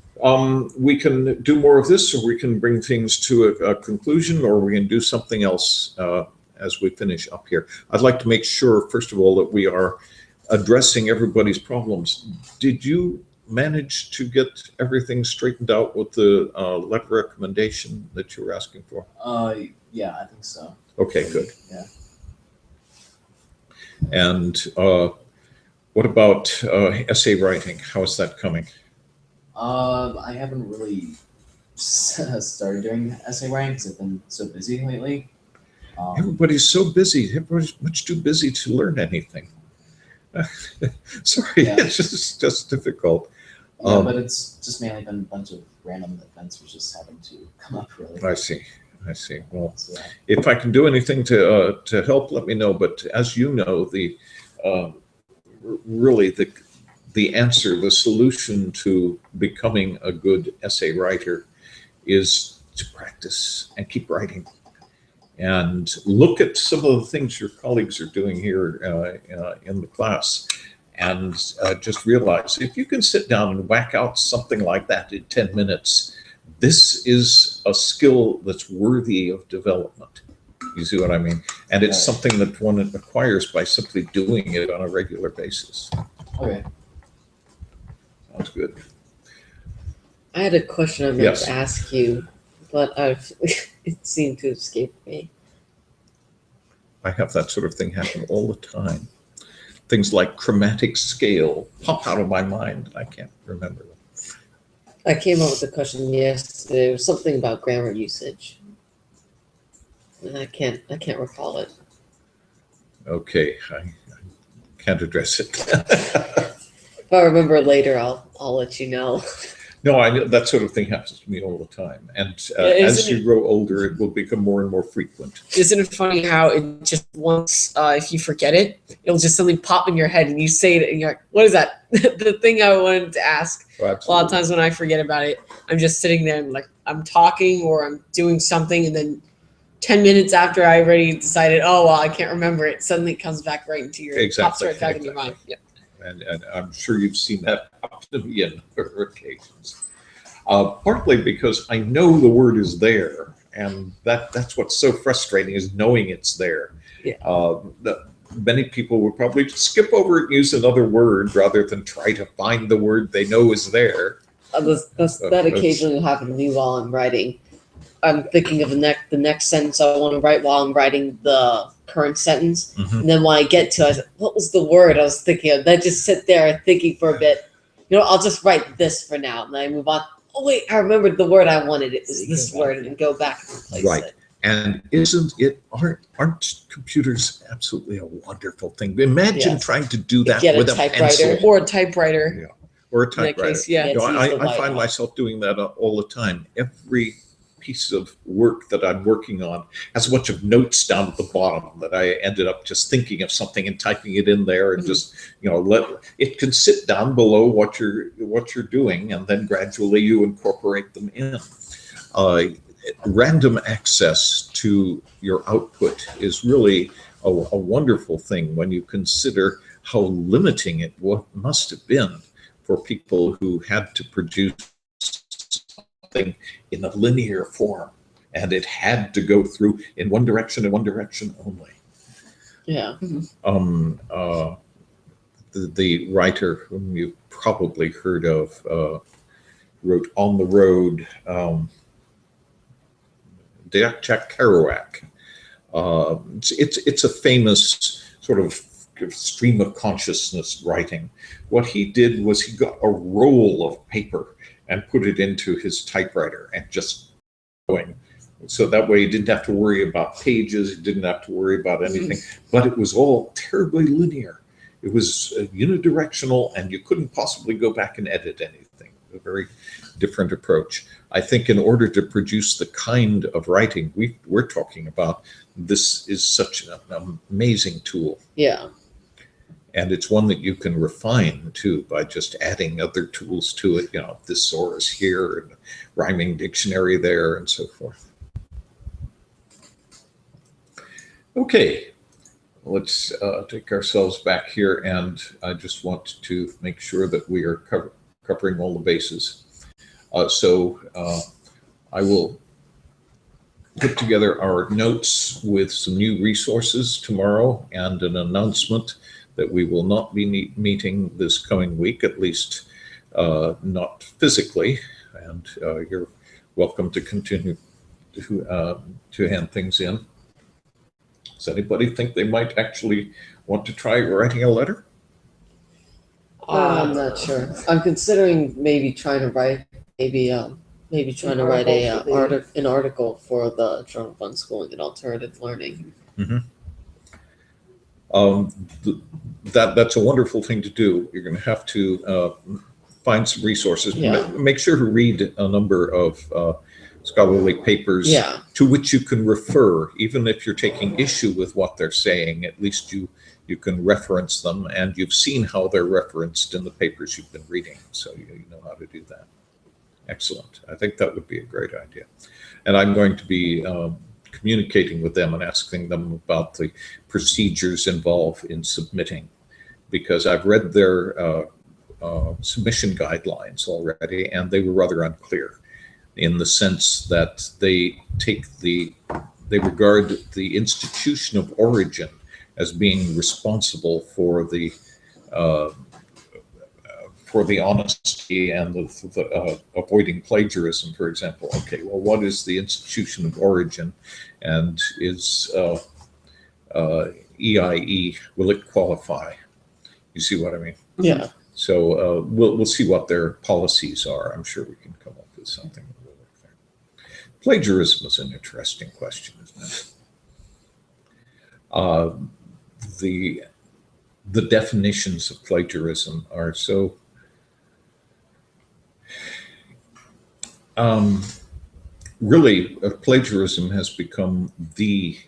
we can do more of this, or we can bring things to a conclusion, or we can do something else as we finish up here. I'd like to make sure, first of all, that we are addressing everybody's problems. Did you manage to get everything straightened out with the letter recommendation that you were asking for? Yeah, I think so. Okay, good. Yeah. And what about essay writing? How is that coming? I haven't really started doing essay writing because I've been so busy lately. Everybody's so busy. Everybody's much too busy to learn anything. Sorry, Yeah. it's just difficult. Yeah, but it's just mainly been a bunch of random events which just happen to come up really. I see. Well, So, yeah. if I can do anything to help, let me know. But as you know, the really the answer, the solution to becoming a good essay writer is to practice and keep writing. And look at some of the things your colleagues are doing here in the class, and just realize if you can sit down and whack out something like that in 10 minutes, this is a skill that's worthy of development. You see what I mean? And it's something that one acquires by simply doing it on a regular basis. Okay. Sounds good. I had a question I meant Yes. to ask you, but it seemed to escape me. I have that sort of thing happen all the time. Things like chromatic scale pop out of my mind, and I can't remember them. I came up with a question yesterday. It was something about grammar usage, and I can't recall it. Okay, I can't address it. If I remember later, I'll let you know. No, I know that sort of thing happens to me all the time. And Yeah, as isn't you grow older, it will become more and more frequent. Isn't it funny how it just once, if you forget it, it'll just suddenly pop in your head and you say it and you're like, what is that? The thing I wanted to ask. Oh, A lot of absolutely. times when I forget about it, I'm just sitting there and like I'm talking or I'm doing something, and then 10 minutes after I already decided, oh well, I can't remember it, suddenly it comes back right into your pops right back in your mind. Yeah. And I'm sure you've seen that happen to me on other occasions. Partly because I know the word is there, and that's what's so frustrating, is knowing it's there. Yeah. Many people would probably skip over it and use another word rather than try to find the word they know is there. That occasionally will happen to me while I'm writing. I'm thinking of the next sentence I want to write while I'm writing the current sentence. Mhm. And then when I get to it, what was the word I was thinking of? Then just sit there thinking for a bit. I'll just write this for now. And then I move on. Oh, wait, I remembered the word I wanted. It was this word. And then go back and replace Right. it. And aren't computers absolutely a wonderful thing? Imagine Yes. trying to do that Get a with a typewriter. pencil Or a typewriter. or a In that typewriter. case, yeah. Yeah. Let's use the I white find one. myself doing that all the time. Every piece of work that I'm working on has a bunch of notes down at the bottom that I ended up just thinking of something and typing it in there, and just let it can sit down below what you're doing, and then gradually you incorporate them in. Random access to your output is really a wonderful thing when you consider how limiting it must have been for people who had to produce something in a linear form, and it had to go through in one direction and one direction only. Yeah. The writer whom you've probably heard of wrote On the Road, Jack Kerouac. It's a famous sort of stream of consciousness writing. What he did was he got a roll of paper and put it into his typewriter and just going. So that way he didn't have to worry about pages, he didn't have to worry about anything, but it was all terribly linear. It was unidirectional, and you couldn't possibly go back and edit anything. A very different approach. I think in order to produce the kind of writing we're talking about, this is such an amazing tool. Yeah. And it's one that you can refine too by just adding other tools to it. Thesaurus here and rhyming dictionary there and so forth. Okay, let's take ourselves back here, and I just want to make sure that we are covering all the bases. So I will put together our notes with some new resources tomorrow and an announcement that we will not be meeting this coming week, at least not physically, and you're welcome to continue to hand things in. Does anybody think they might actually want to try writing a letter? I'm not sure. I'm considering maybe trying to write maybe maybe trying to An write article for an article for the Journal of Unschooling and Alternative Learning. That's a wonderful thing to do. You're going to have to find some resources. Yeah. Make sure to read a number of scholarly papers Yeah. to which you can refer, even if you're taking issue with what they're saying. At least you can reference them, and you've seen how they're referenced in the papers you've been reading, so you know how to do that. Excellent. I think that would be a great idea. And I'm going to be communicating with them and asking them about the procedures involved in submitting, because I've read their submission guidelines already, and they were rather unclear in the sense that they regard the institution of origin as being responsible for the honesty and the avoiding plagiarism, for example. Okay, well, what is the institution of origin, and is EIE, will it qualify? You see what I mean? Yeah. So we'll see what their policies are. I'm sure we can come up with something that will work there. Plagiarism is an interesting question, isn't it? The definitions of plagiarism are so really, plagiarism has become the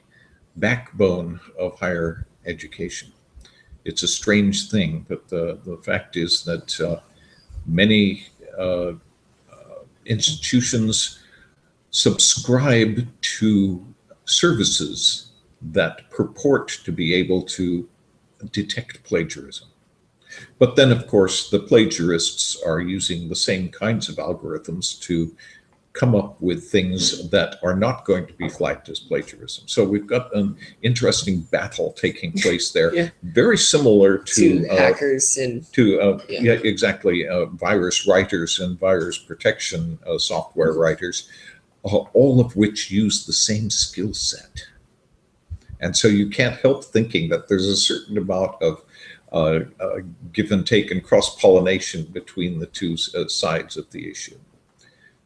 backbone of higher education. It's a strange thing, but the fact is that many institutions subscribe to services that purport to be able to detect plagiarism. But then, of course, the plagiarists are using the same kinds of algorithms to come up with things that are not going to be flagged as plagiarism. So we've got an interesting battle taking place there, Yeah. very similar to hackers and yeah, exactly, virus writers and virus protection software writers, all of which use the same skill set. And so you can't help thinking that there's a certain amount of give and take and cross-pollination between the two sides of the issue.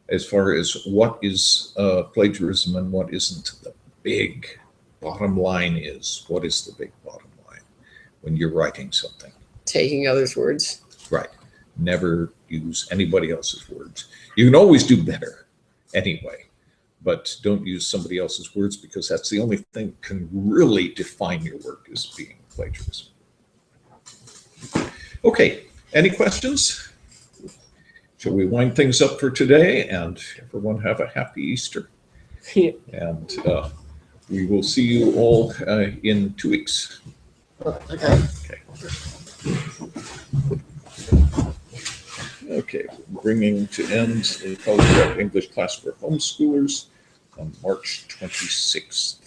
As far as what is plagiarism and what isn't, the big bottom line is, what is the big bottom line when you're writing something? taking others' words. Right. Never use anybody else's words. You can always do better anyway, but don't use somebody else's words, because that's the only thing that can really define your work as being plagiarism. Okay, any questions? Shall we wind things up for today, and everyone have a happy Easter? Yeah. And we will see you all in 2 weeks. Okay. Okay, bringing to end the College Prep English class for homeschoolers on March 26th.